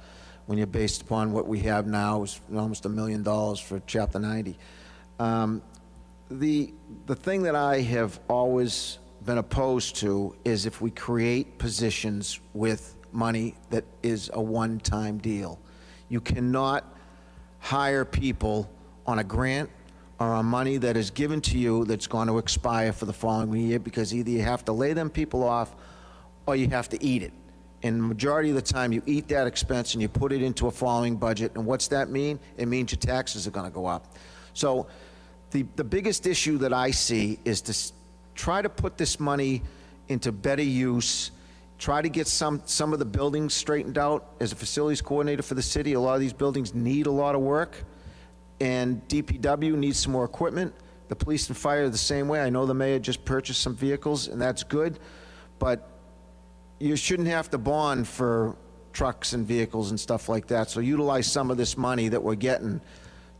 when you're based upon what we have now is almost $1 million for Chapter 90. The thing that I have always been opposed to is if we create positions with money that is a one-time deal. You cannot hire people on a grant or on money that is given to you that's going to expire for the following year, because either you have to lay them people off or you have to eat it. And the majority of the time you eat that expense and you put it into a following budget. And what's that mean? It means your taxes are going to go up. So the biggest issue that I see is to try to put this money into better use, try to get some of the buildings straightened out. As a facilities coordinator for the city, a lot of these buildings need a lot of work. And DPW needs some more equipment. The police and fire are the same way. I know the mayor just purchased some vehicles, and that's good, but you shouldn't have to bond for trucks and vehicles and stuff like that. So utilize some of this money that we're getting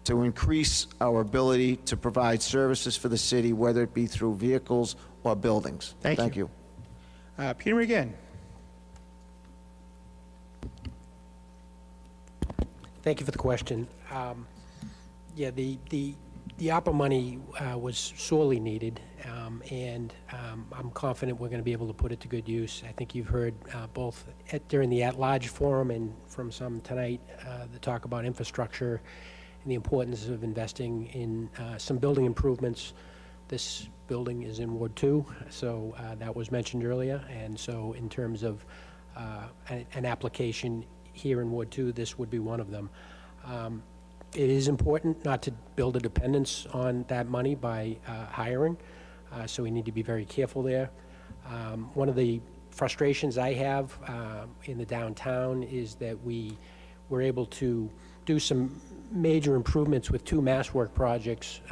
to increase our ability to provide services for the city, whether it be through vehicles or buildings. Thank you. Peter McGinn. Thank you for the question. Yeah, the ARPA money was sorely needed, and I'm confident we're going to be able to put it to good use. I think you've heard both during the at-large forum and from some tonight the talk about infrastructure and the importance of investing in some building improvements. This building is in Ward 2, so that was mentioned earlier, and so in terms of an application here in Ward 2, this would be one of them. It is important not to build a dependence on that money by hiring, so we need to be very careful there. One of the frustrations I have in the downtown is that we were able to do some major improvements with 2 MassWork projects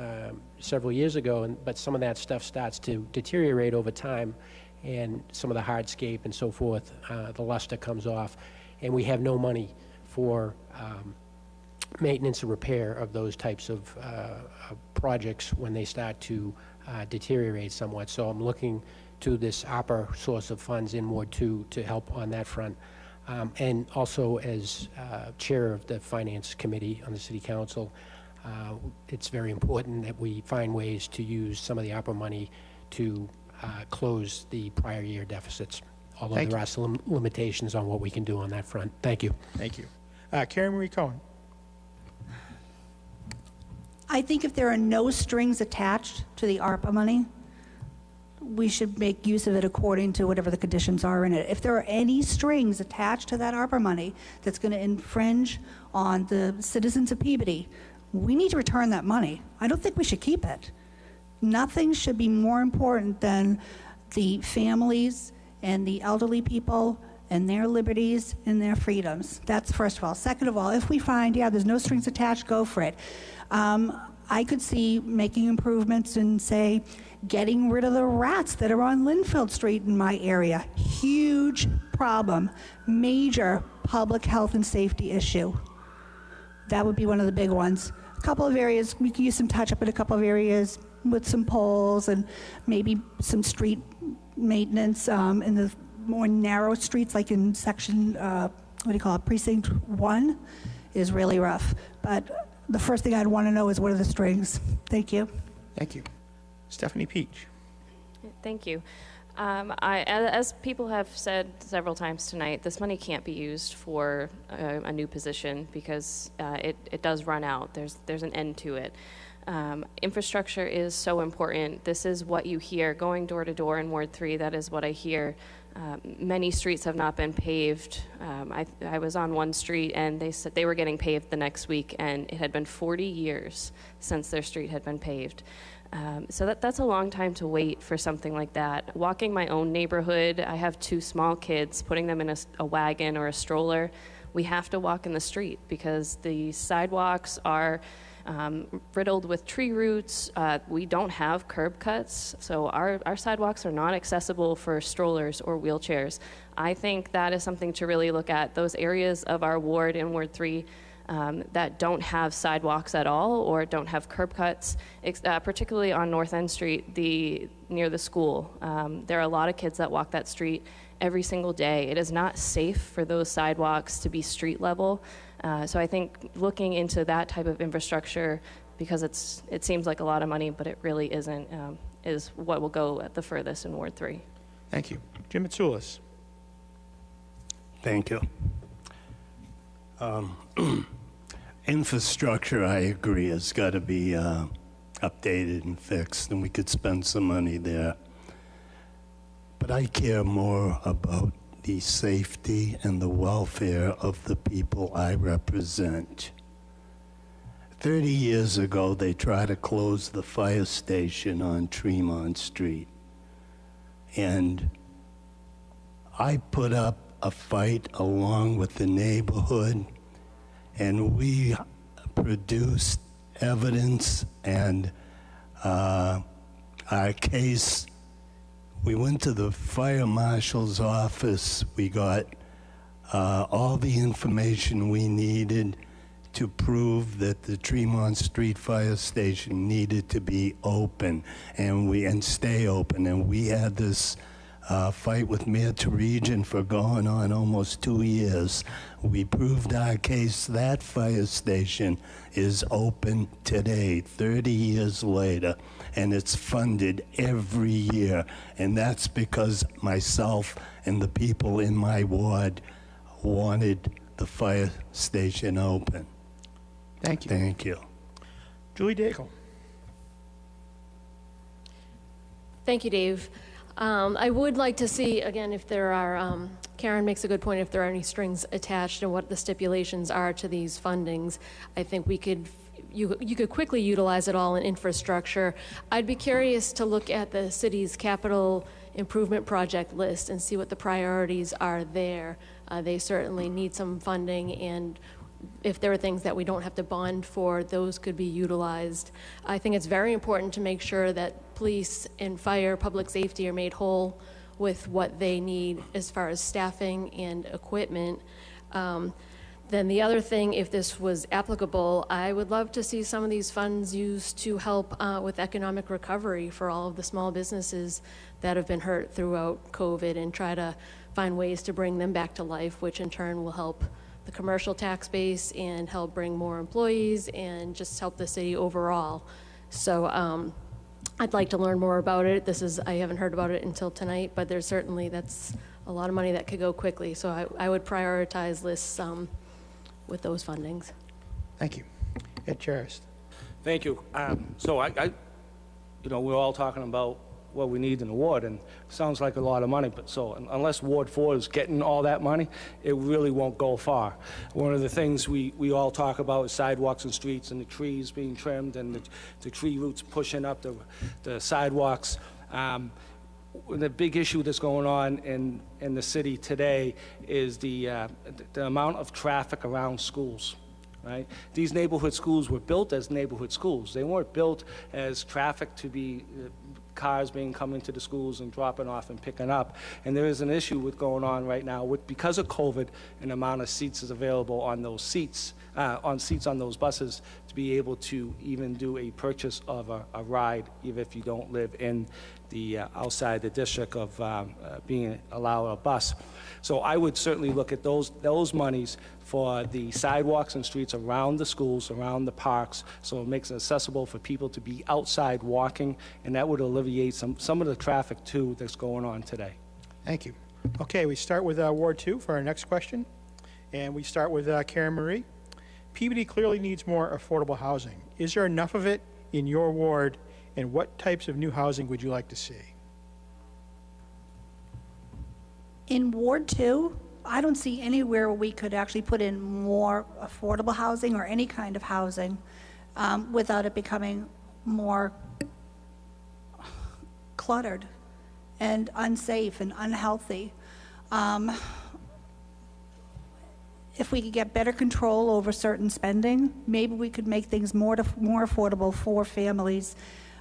several years ago, but some of that stuff starts to deteriorate over time, and some of the hardscape and so forth, the luster comes off, and we have no money for maintenance and repair of those types of projects when they start to deteriorate somewhat. So I'm looking to this ARPA source of funds in Ward 2 to help on that front. And also as chair of the Finance Committee on the City Council, it's very important that we find ways to use some of the ARPA money to close the prior year deficits, although there are some limitations on what we can do on that front. Thank you. Thank you. Karen Marie Cohen. I think if there are no strings attached to the ARPA money, we should make use of it according to whatever the conditions are in it. If there are any strings attached to that ARPA money that's going to infringe on the citizens of Peabody, we need to return that money. I don't think we should keep it. Nothing should be more important than the families and the elderly people and their liberties and their freedoms. That's first of all. Second of all, if we find, yeah, there's no strings attached, go for it. I could see making improvements and, say, getting rid of the rats that are on Linfield Street in my area. Huge problem, major public health and safety issue. That would be one of the big ones. A couple of areas, we could use some touch-up in a couple of areas with some poles and maybe some street maintenance in the more narrow streets, like in section, what do you call it, precinct 1 is really rough. But the first thing I'd want to know is what are the strings. Thank you. Thank you. Stephanie Peach. Thank you. As people have said several times tonight, this money can't be used for a new position because it does run out. There's an end to it. Infrastructure is so important. This is what you hear going door to door in Ward 3. That is what I hear. Many streets have not been paved. I was on one street and they said they were getting paved the next week, and it had been 40 years since their street had been paved. So that's a long time to wait for something like that. Walking my own neighborhood, I have 2 small kids, putting them in a wagon or a stroller. We have to walk in the street because the sidewalks are riddled with tree roots. We don't have curb cuts, so our sidewalks are not accessible for strollers or wheelchairs. I think that is something to really look at. Those areas of our ward in Ward 3 that don't have sidewalks at all or don't have curb cuts, particularly on North End Street, near the school. There are a lot of kids that walk that street every single day. It is not safe for those sidewalks to be street level. So I think looking into that type of infrastructure, because it seems like a lot of money, but it really isn't, is what will go at the furthest in Ward 3. Thank you. Jim Mitsoulas. Thank you. Infrastructure, I agree, has got to be updated and fixed, and we could spend some money there. But I care more about the safety and the welfare of the people I represent. 30 years ago, they tried to close the fire station on Tremont Street. And I put up a fight along with the neighborhood, and we produced evidence and our case. We went to the fire marshal's office. We got all the information we needed to prove that the Tremont Street Fire Station needed to be open and stay open. And we had this fight with Mayor Turigian for going on almost 2 years. We proved our case. That fire station is open today, 30 years later, and it's funded every year. And that's because myself and the people in my ward wanted the fire station open. Thank you. Thank you. Julie Daigle. Thank you, Dave. I would like to see, again, if there are, Karen makes a good point, if there are any strings attached and what the stipulations are to these fundings. I think you could quickly utilize it all in infrastructure. I'd be curious to look at the city's capital improvement project list and see what the priorities are there. They certainly need some funding, and if there are things that we don't have to bond for, those could be utilized. I think it's very important to make sure that police and fire, public safety are made whole with what they need as far as staffing and equipment. Then the other thing, if this was applicable, I would love to see some of these funds used to help with economic recovery for all of the small businesses that have been hurt throughout COVID, and try to find ways to bring them back to life, which in turn will help the commercial tax base and help bring more employees and just help the city overall. So I'd like to learn more about it. I haven't heard about it until tonight, but there's certainly, that's a lot of money that could go quickly. So I would prioritize lists with those fundings. Thank you. Ed Charist. Thank you. So we're all talking about what we need in the ward, and it sounds like a lot of money, but so unless Ward 4 is getting all that money, it really won't go far. One of the things we all talk about is sidewalks and streets and the trees being trimmed and the tree roots pushing up the sidewalks. The big issue that's going on in the city today is the amount of traffic around schools. Right? These neighborhood schools were built as neighborhood schools. They weren't built as traffic to be cars being coming to the schools and dropping off and picking up. And there is an issue with going on right now because of COVID, an amount of seats is available on those seats, on those buses, to be able to even do a purchase of a ride, even if you don't live in the outside the district of being allowed a bus. So I would certainly look at those monies for the sidewalks and streets around the schools, around the parks, so it makes it accessible for people to be outside walking, and that would alleviate some of the traffic too that's going on today. Thank you. Okay, we start with Ward 2 for our next question, and we start with Karen Marie. Peabody clearly needs more affordable housing. Is there enough of it in your ward, and what types of new housing would you like to see? In Ward 2, I don't see anywhere we could actually put in more affordable housing or any kind of housing without it becoming more cluttered and unsafe and unhealthy. If we could get better control over certain spending, maybe we could make things more affordable for families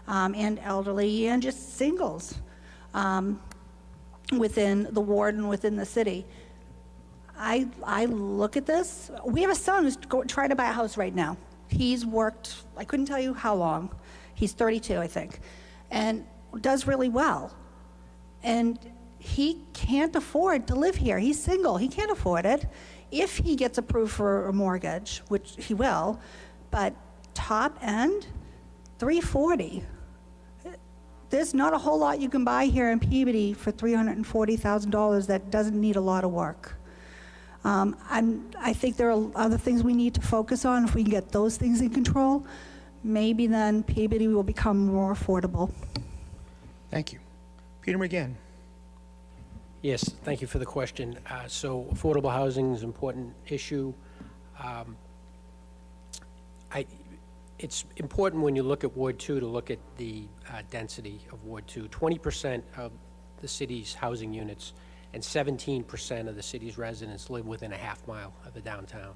and elderly and just singles within the ward and within the city. I look at this. We have a son who's trying to buy a house right now. He's worked, I couldn't tell you how long. He's 32, I think, and does really well. And he can't afford to live here. He's single. He can't afford it. If he gets approved for a mortgage, which he will, but top end, $340. There's not a whole lot you can buy here in Peabody for $340,000 that doesn't need a lot of work. I think there are other things we need to focus on. If we can get those things in control, maybe then Peabody will become more affordable. Thank you. Peter McGinn. Yes, thank you for the question. So affordable housing is an important issue. It's important when you look at Ward 2 to look at the density of Ward 2. 20% of the city's housing units and 17% of the city's residents live within a half mile of the downtown.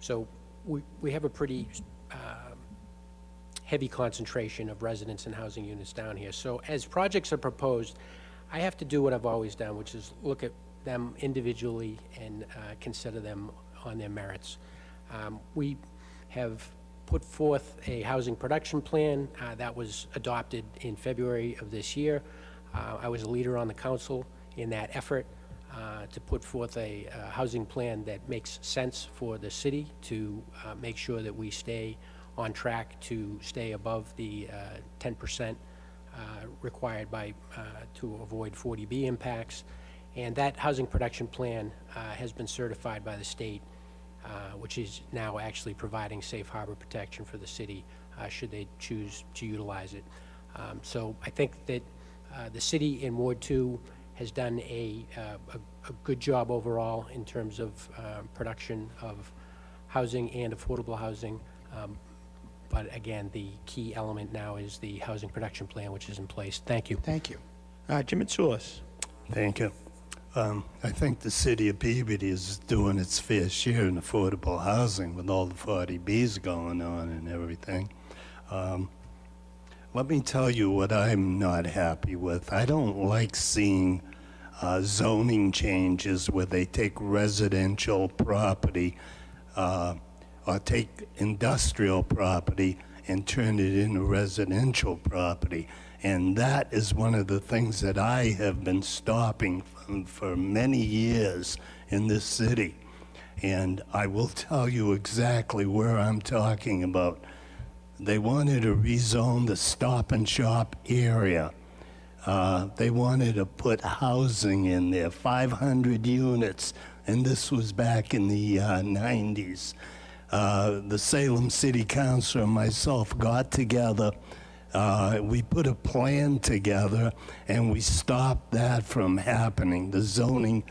So we have a pretty heavy concentration of residents and housing units down here. So as projects are proposed, I have to do what I've always done, which is look at them individually and consider them on their merits. We have put forth a housing production plan that was adopted in February of this year. I was a leader on the council in that effort to put forth a housing plan that makes sense for the city to make sure that we stay on track to stay above the 10% required by to avoid 40B impacts. And that housing production plan has been certified by the state, which is now actually providing safe harbor protection for the city should they choose to utilize it. So I think that the city in Ward 2 has done a good job overall in terms of production of housing and affordable housing. But again, the key element now is the housing production plan, which is in place. Thank you. Thank you. Jim Mitsoulas. Thank you. I think the city of Peabody is doing its fair share in affordable housing with all the 40Bs going on and everything. Let me tell you what I'm not happy with. I don't like seeing zoning changes where they take residential property or take industrial property and turn it into residential property. And that is one of the things that I have been stopping for many years in this city. And I will tell you exactly where I'm talking about. They wanted to rezone the Stop and Shop area. They wanted to put housing in there, 500 units, and this was back in the 90s. The Salem City Council and myself got together. We put a plan together, and we stopped that from happening. The zoning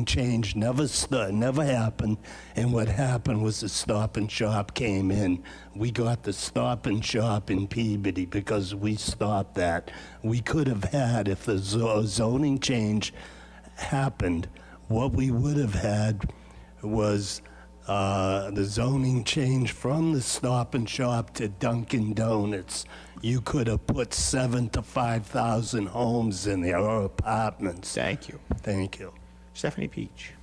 change never happened, and what happened was the Stop and Shop came in. We got the Stop and Shop in Peabody because we stopped that. We could have had, if the zoning change happened, what we would have had was the zoning change from the Stop and Shop to Dunkin' Donuts. You could have put 7,000 to 5,000 homes in there, or apartments. Thank you. Thank you. Stephanie Peach.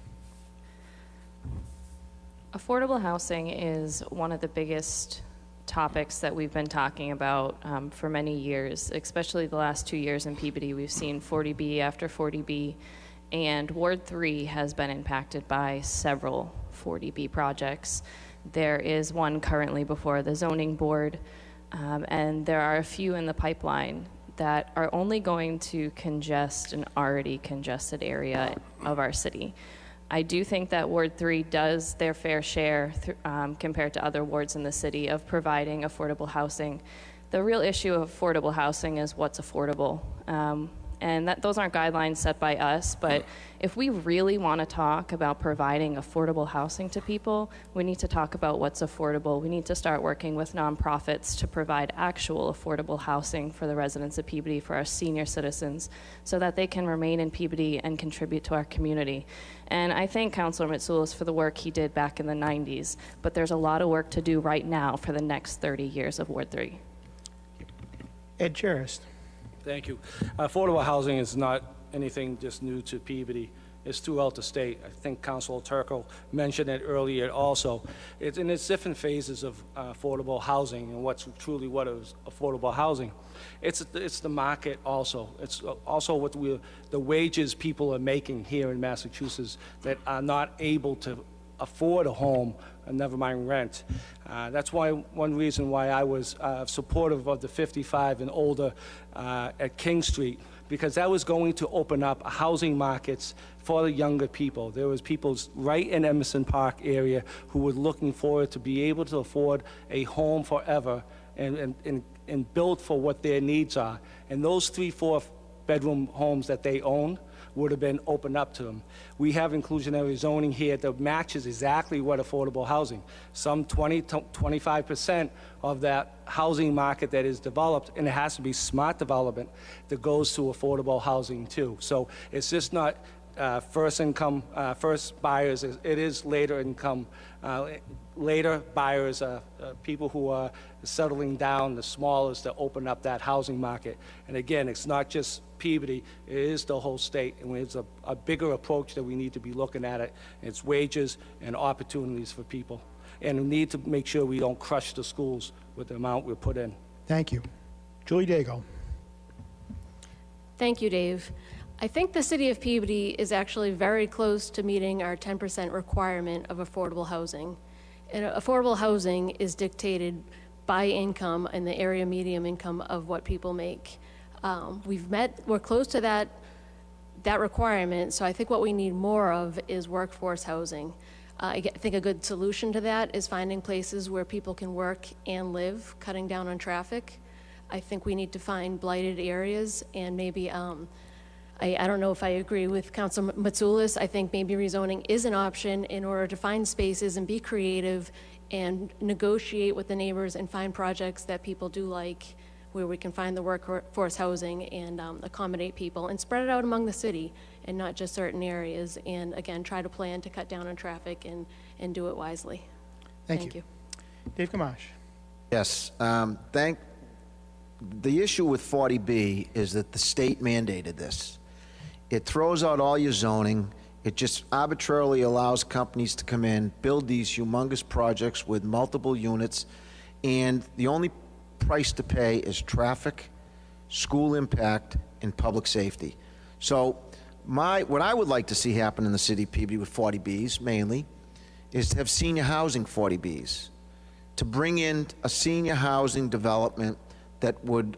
Affordable housing is one of the biggest topics that we've been talking about for many years, especially the last 2 years in Peabody. We've seen 40B after 40B, and Ward 3 has been impacted by several 40B projects. There is one currently before the zoning board, and there are a few in the pipeline that are only going to congest an already congested area of our city. I do think that Ward 3 does their fair share compared to other wards in the city of providing affordable housing. The real issue of affordable housing is what's affordable. And those aren't guidelines set by us, but if we really want to talk about providing affordable housing to people, we need to talk about what's affordable. We need to start working with nonprofits to provide actual affordable housing for the residents of Peabody, for our senior citizens, so that they can remain in Peabody and contribute to our community. And I thank Councillor Mitsoulas for the work he did back in the 90s, but there's a lot of work to do right now for the next 30 years of Ward 3. Ed Charist. Thank you. Affordable housing is not anything just new to Peabody. It's throughout the state. I think Councilor Turco mentioned it earlier also. It's different phases of affordable housing and what is affordable housing. It's the market also. It's also what the wages people are making here in Massachusetts that are not able to afford a home, and never mind rent. That's one reason why I was supportive of the 55 and older at King Street, because that was going to open up housing markets for the younger people. There was people right in Emerson Park area who were looking forward to be able to afford a home forever and build for what their needs are. And those 3-4 bedroom homes that they own would have been opened up to them. We have inclusionary zoning here that matches exactly what affordable housing. Some 20 to 25% of that housing market that is developed, and it has to be smart development, that goes to affordable housing too. So it's just not first buyers, it is later income. Later buyers, people who are settling down, the smallest, to open up that housing market. And again, it's not just Peabody, it is the whole state, and it's a bigger approach that we need to be looking at it. It's wages and opportunities for people. And we need to make sure we don't crush the schools with the amount we put in. Thank you. Julie Daigle. Thank you, Dave. I think the city of Peabody is actually very close to meeting our 10% requirement of affordable housing. And affordable housing is dictated by income and the area median income of what people make. We're close to that requirement, so I think what we need more of is workforce housing. I think a good solution to that is finding places where people can work and live, cutting down on traffic. I think we need to find blighted areas, and maybe, I don't know if I agree with Councilor Mitsoulas. I think maybe rezoning is an option in order to find spaces and be creative and negotiate with the neighbors and find projects that people do like where we can find the workforce housing and accommodate people and spread it out among the city and not just certain areas. And again, try to plan to cut down on traffic and do it wisely. Thank you. Dave Gamache. Yes. The issue with 40B is that the state mandated this. It throws out all your zoning. It just arbitrarily allows companies to come in, build these humongous projects with multiple units, and the only price to pay is traffic, school impact, and public safety. So what I would like to see happen in the city of Peabody with 40Bs mainly is to have senior housing 40Bs, to bring in a senior housing development that would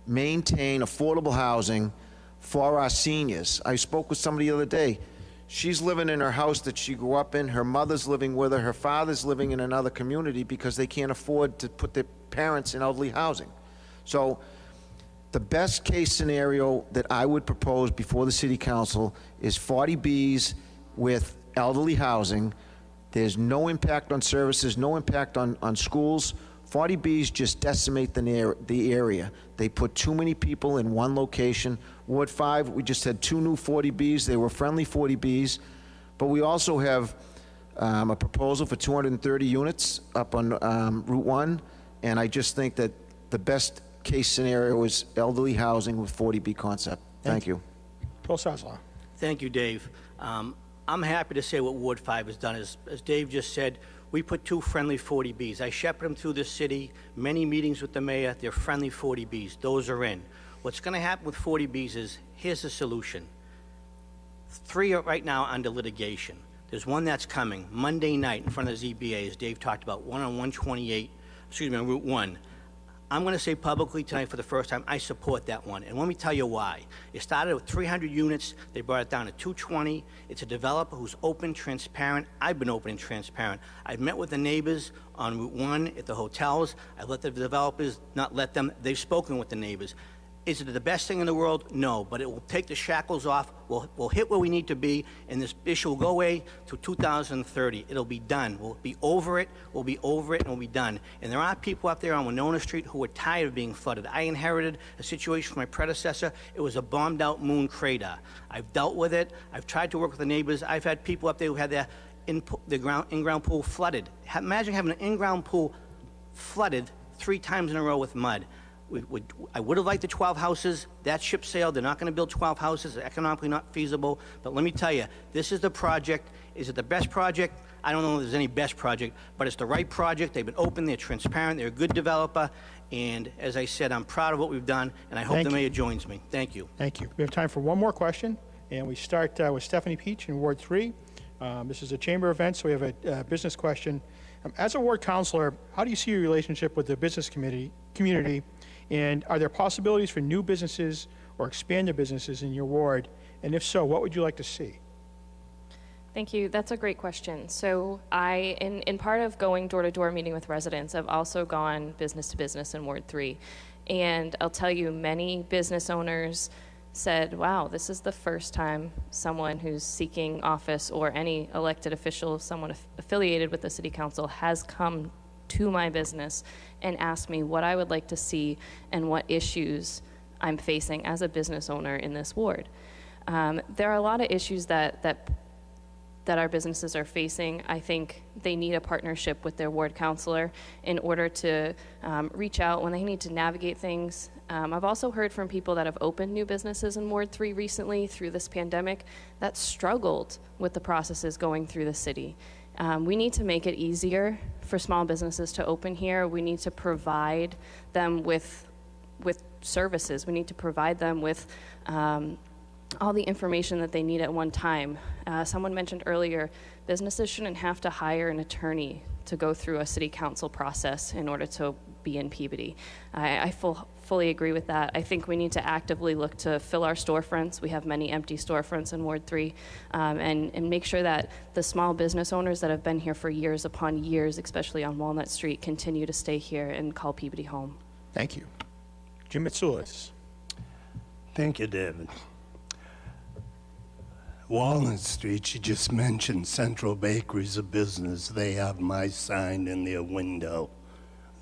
maintain affordable housing for our seniors. I spoke with somebody the other day. She's living in her house that she grew up in. Her mother's living with her. Her father's living in another community because they can't afford to put their parents in elderly housing. So the best case scenario that I would propose before the city council is 40Bs with elderly housing. There's no impact on services, no impact on schools. 40Bs just decimate the area. They put too many people in one location. Ward 5, we just had 2 new 40Bs. They were friendly 40Bs. But we also have a proposal for 230 units up on Route 1. And I just think that the best case scenario is elderly housing with 40B concept. Thank you. Joel Saslow. Thank you, Dave. I'm happy to say what Ward 5 has done. As Dave just said, we put 2 friendly 40Bs. I shepherd them through the city, many meetings with the mayor. They're friendly 40Bs. Those are in. What's going to happen with 40Bs is, here's the solution. 3 are right now under litigation. There's one that's coming Monday night in front of the ZBA, as Dave talked about, one on 128, on Route 1. I'm going to say publicly tonight for the first time, I support that one. And let me tell you why. It started with 300 units. They brought it down to 220. It's a developer who's open, transparent. I've been open and transparent. I've met with the neighbors on Route 1 at the hotels. I've let the developers not let them. They've spoken with the neighbors. Is it the best thing in the world? No, but it will take the shackles off. We'll hit where we need to be, and this issue will go away to 2030. It'll be done. We'll be over it, we'll be over it, and we'll be done. And there are people up there on Winona Street who are tired of being flooded. I inherited a situation from my predecessor. It was a bombed-out moon crater. I've dealt with it. I've tried to work with the neighbors. I've had people up there who had their in-ground pool flooded. Imagine having an in-ground pool flooded 3 times in a row with mud. I would have liked the 12 houses. That ship sailed. They're not going to build 12 houses. It's economically not feasible. But let me tell you, this is the project. Is it the best project? I don't know if there's any best project, but it's the right project. They've been open. They're transparent. They're a good developer. And as I said, I'm proud of what we've done, and I hope the mayor joins me. Thank you. Thank you. We have time for one more question, and we start with Stephanie Peach in Ward 3. This is a chamber event, so we have a business question. As a ward councilor, how do you see your relationship with the business community? And are there possibilities for new businesses or expanded businesses in your ward? And if so, what would you like to see? Thank you. That's a great question. So in part of going door-to-door meeting with residents, I've also gone business to business in Ward 3. And I'll tell you, many business owners said, wow, this is the first time someone who's seeking office or any elected official, someone affiliated with the city council, has come to my business and asked me what I would like to see and what issues I'm facing as a business owner in this ward. There are a lot of issues that our businesses are facing. I think they need a partnership with their ward councilor in order to reach out when they need to navigate things. I've also heard from people that have opened new businesses in Ward 3 recently through this pandemic that struggled with the processes going through the city. We need to make it easier for small businesses to open here. We need to provide them with services. We need to provide them with all the information that they need at one time. Someone mentioned earlier, businesses shouldn't have to hire an attorney to go through a city council process in order to be in Peabody. I fully agree with that. I think we need to actively look to fill our storefronts. We have many empty storefronts in Ward 3, and make sure that the small business owners that have been here for years upon years, especially on Walnut Street, continue to stay here and call Peabody home. Thank you. Jim Mitsoulas. Thank you, David. Walnut Street, you just mentioned Central Bakery's a business. They have my sign in their window.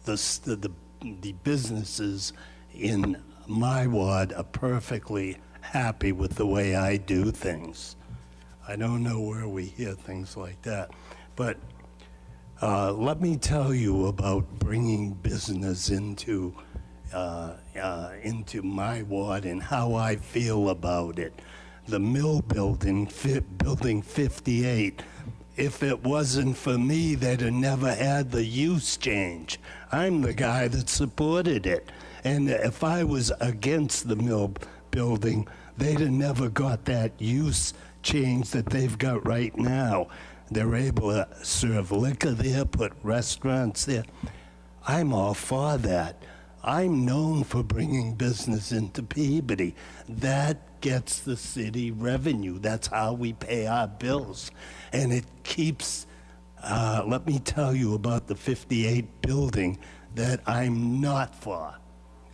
The businesses in my ward are perfectly happy with the way I do things. I don't know where we hear things like that, but let me tell you about bringing business into my ward and how I feel about it. The mill building, building 58, if it wasn't for me, they'd have never had the use change. I'm the guy that supported it. And if I was against the mill building, they'd have never got that use change that they've got right now. They're able to serve liquor there, put restaurants there. I'm all for that. I'm known for bringing business into Peabody. That gets the city revenue. That's how we pay our bills. And it keeps, let me tell you about the 58 building that I'm not for.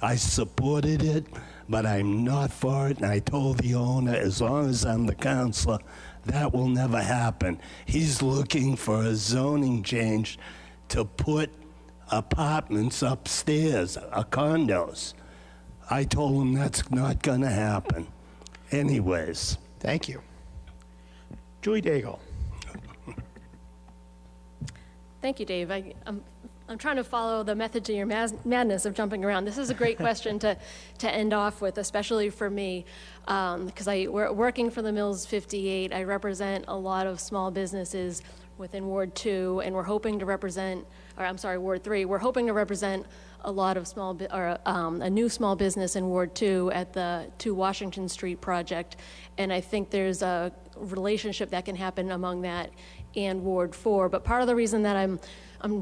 I supported it, but I'm not for it, and I told the owner, as long as I'm the councillor, that will never happen. He's looking for a zoning change to put apartments upstairs, condos. I told him that's not going to happen. Anyways. Thank you. Julie Daigle. Thank you, Dave. I'm trying to follow the method to your madness of jumping around. This is a great question to end off with, especially for me, because we're working for the Mills 58. I represent a lot of small businesses within Ward 2, and we're hoping to represent, Ward 3. We're hoping to represent a lot of a new small business in Ward 2 at the 2 Washington Street project, and I think there's a relationship that can happen among that and Ward 4. But part of the reason that I'm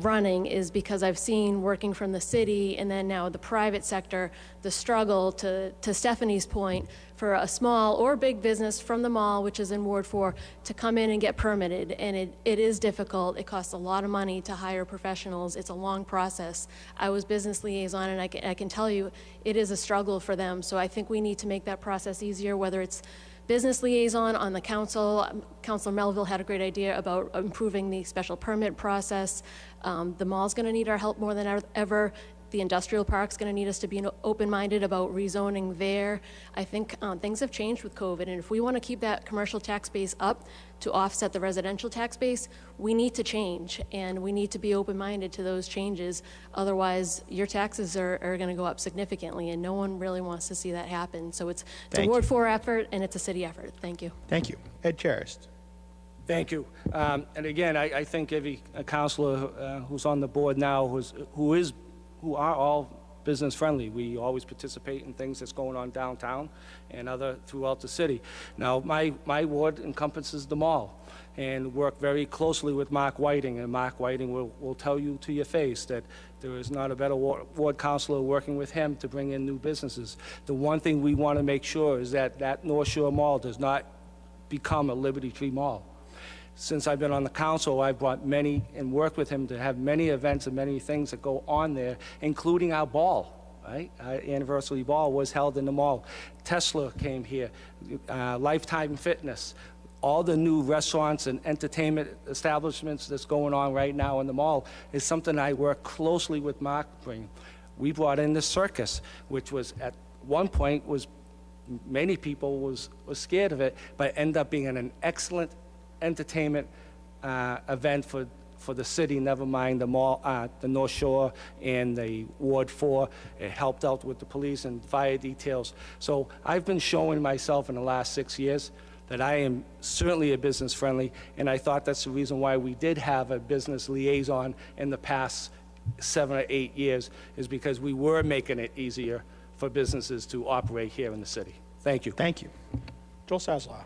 running is because I've seen, working from the city and then now the private sector, the struggle, to Stephanie's point, for a small or big business from the mall, which is in Ward 4, to come in and get permitted. And it is difficult. It costs a lot of money to hire professionals. It's a long process. I was business liaison, and I can tell you it is a struggle for them. So I think we need to make that process easier, whether it's business liaison on the council. Councillor Melville had a great idea about improving the special permit process. The mall's going to need our help more than ever. The industrial park's going to need us to be open-minded about rezoning there. I think things have changed with COVID, and if we want to keep that commercial tax base up to offset the residential tax base, we need to change, and we need to be open-minded to those changes. Otherwise, your taxes are going to go up significantly, and no one really wants to see that happen. So it's a Ward 4 effort, and it's a city effort. Thank you. Thank you. Ed Charist. Thank you. And again, I think every councillor who's on the board now who are all business friendly. We always participate in things that's going on downtown and other throughout the city. Now, my ward encompasses the mall, and work very closely with Mark Whiting, and Mark Whiting will tell you to your face that there is not a better ward councilor working with him to bring in new businesses. The one thing we want to make sure is that North Shore Mall does not become a Liberty Tree Mall. Since I've been on the council, I've brought many and worked with him to have many events and many things that go on there, including our ball, right? Our anniversary ball was held in the mall. Tesla came here, Lifetime Fitness, all the new restaurants and entertainment establishments that's going on right now in the mall is something I work closely with Mark bringing. We brought in the circus, which was at one point many people was scared of it, but ended up being an excellent entertainment event for the city, never mind the mall, the North Shore and the Ward 4. It helped out with the police and fire details. So I've been showing myself in the last 6 years that I am certainly a business friendly, and I thought that's the reason why we did have a business liaison in the past 7 or 8 years, is because we were making it easier for businesses to operate here in the city. Thank you. Thank you. Joel Saslow.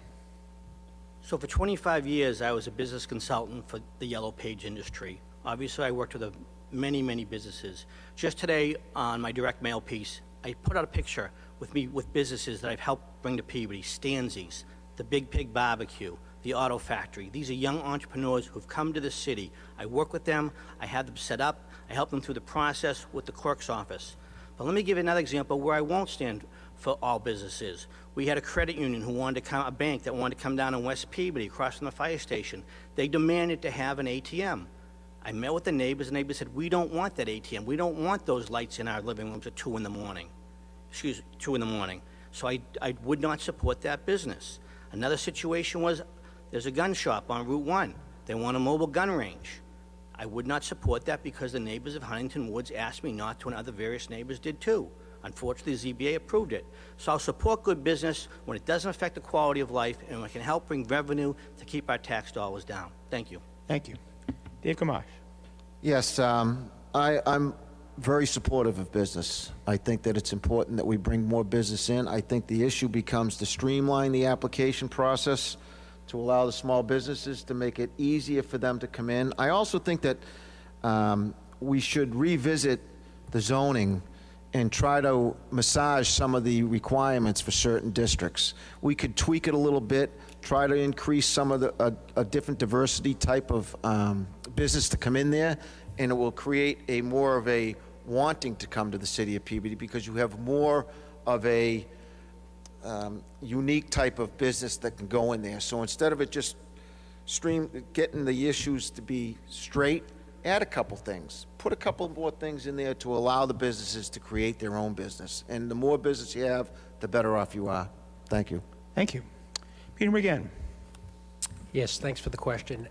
So for 25 years, I was a business consultant for the Yellow Page industry. Obviously, I worked with many, many businesses. Just today, on my direct mail piece, I put out a picture with businesses that I've helped bring to Peabody: Stanzi's, the Big Pig Barbecue, the Auto Factory. These are young entrepreneurs who've come to the city. I work with them, I have them set up, I help them through the process with the clerk's office. But let me give you another example where I won't stand for all businesses. We had a credit union a bank that wanted to come down in West Peabody, across from the fire station. They demanded to have an ATM. I met with the neighbors, and the neighbors said, we don't want that ATM. We don't want those lights in our living rooms at 2 in the morning. 2 in the morning. So I would not support that business. Another situation was, there's a gun shop on Route 1. They want a mobile gun range. I would not support that because the neighbors of Huntington Woods asked me not to, and other various neighbors did too. Unfortunately, the ZBA approved it. So I'll support good business when it doesn't affect the quality of life and when it can help bring revenue to keep our tax dollars down. Thank you. Thank you. Dave Kamash. Yes, I'm very supportive of business. I think that it's important that we bring more business in. I think the issue becomes to streamline the application process to allow the small businesses to make it easier for them to come in. I also think that we should revisit the zoning and try to massage some of the requirements for certain districts. We could tweak it a little bit, try to increase some of a different diversity type of business to come in there, and it will create a more of a wanting to come to the city of Peabody because you have more of a unique type of business that can go in there. So instead of it just getting the issues to be straight, add a couple things. Put a couple more things in there to allow the businesses to create their own business. And the more business you have, the better off you are. Thank you. Thank you. Peter McGinn. Yes, thanks for the question.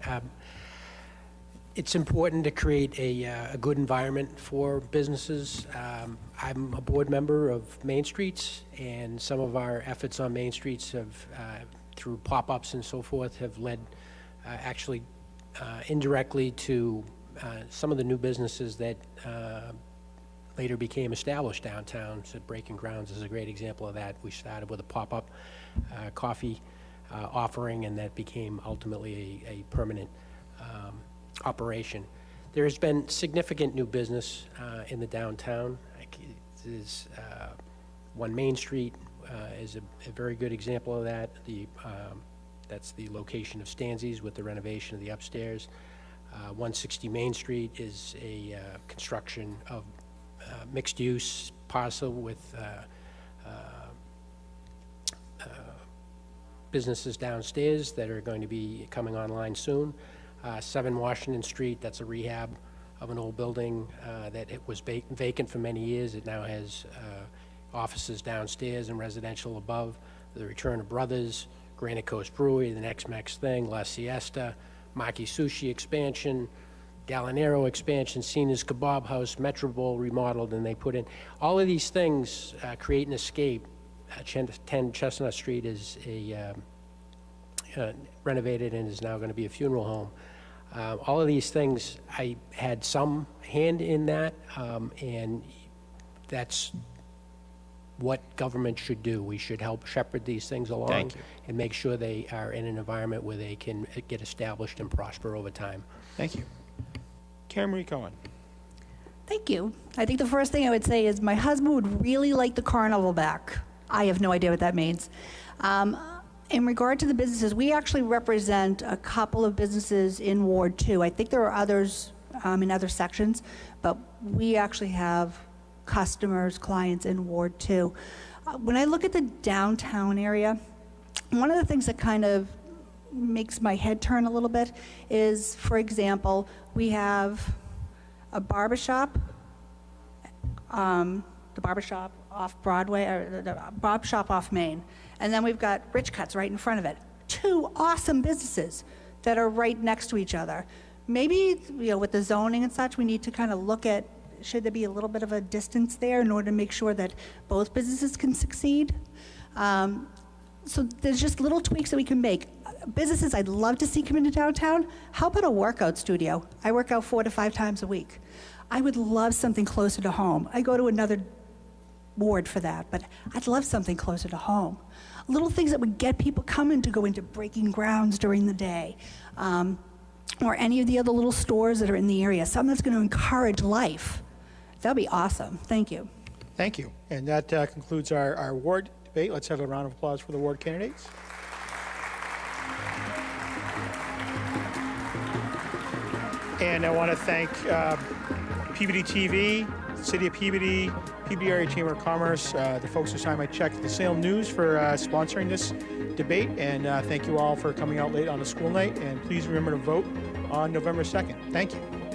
It's important to create a good environment for businesses. I'm a board member of Main Streets, and some of our efforts on Main Streets have, through pop-ups and so forth, have led actually indirectly to some of the new businesses that later became established downtown. So Breaking Grounds is a great example of that. We started with a pop-up coffee offering, and that became ultimately a permanent operation. There has been significant new business in the downtown. There's One Main Street is a very good example of that. That's the location of Stanzi's with the renovation of the upstairs. 160 Main Street is a construction of mixed-use parcel with businesses downstairs that are going to be coming online soon. 7 Washington Street, that's a rehab of an old building that it was vacant for many years. It now has offices downstairs and residential above. The return of Brothers, Granite Coast Brewery, the Next Mex Thing, La Siesta, Maki Sushi expansion, Gallinero expansion, Cena's Kebab House, Metro Bowl remodeled, and they put in. All of these things create an escape. 10 Chestnut Street is renovated and is now going to be a funeral home. All of these things, I had some hand in that, and that's what government should do. We should help shepherd these things along and make sure they are in an environment where they can get established and prosper over time. Thank you. Karen Marie Cohen. Thank you. I think the first thing I would say is my husband would really like the carnival back. I have no idea what that means. In regard to the businesses, we actually represent a couple of businesses in Ward 2. I think there are others in other sections, but we actually have customers, clients in Ward 2. When I look at the downtown area, one of the things that kind of makes my head turn a little bit is, for example, we have a barbershop, the barbershop off Broadway, or the Bob Shop off Main. And then we've got Rich Cuts right in front of it. 2 awesome businesses that are right next to each other. Maybe, with the zoning and such, we need to kind of look at, should there be a little bit of a distance there in order to make sure that both businesses can succeed? So there's just little tweaks that we can make. Businesses I'd love to see come into downtown. How about a workout studio? I work out 4 to 5 times a week. I would love something closer to home. I go to another ward for that, but I'd love something closer to home. Little things that would get people coming to go into Breaking Grounds during the day, or any of the other little stores that are in the area, something that's going to encourage life. That'd be awesome. Thank you. Thank you. And that concludes our ward debate. Let's have a round of applause for the ward candidates. And I want to thank Peabody TV, City of Peabody, Peabody Area Chamber of Commerce, the folks who signed my check at the Salem News for sponsoring this debate. And thank you all for coming out late on a school night. And please remember to vote on November 2nd. Thank you.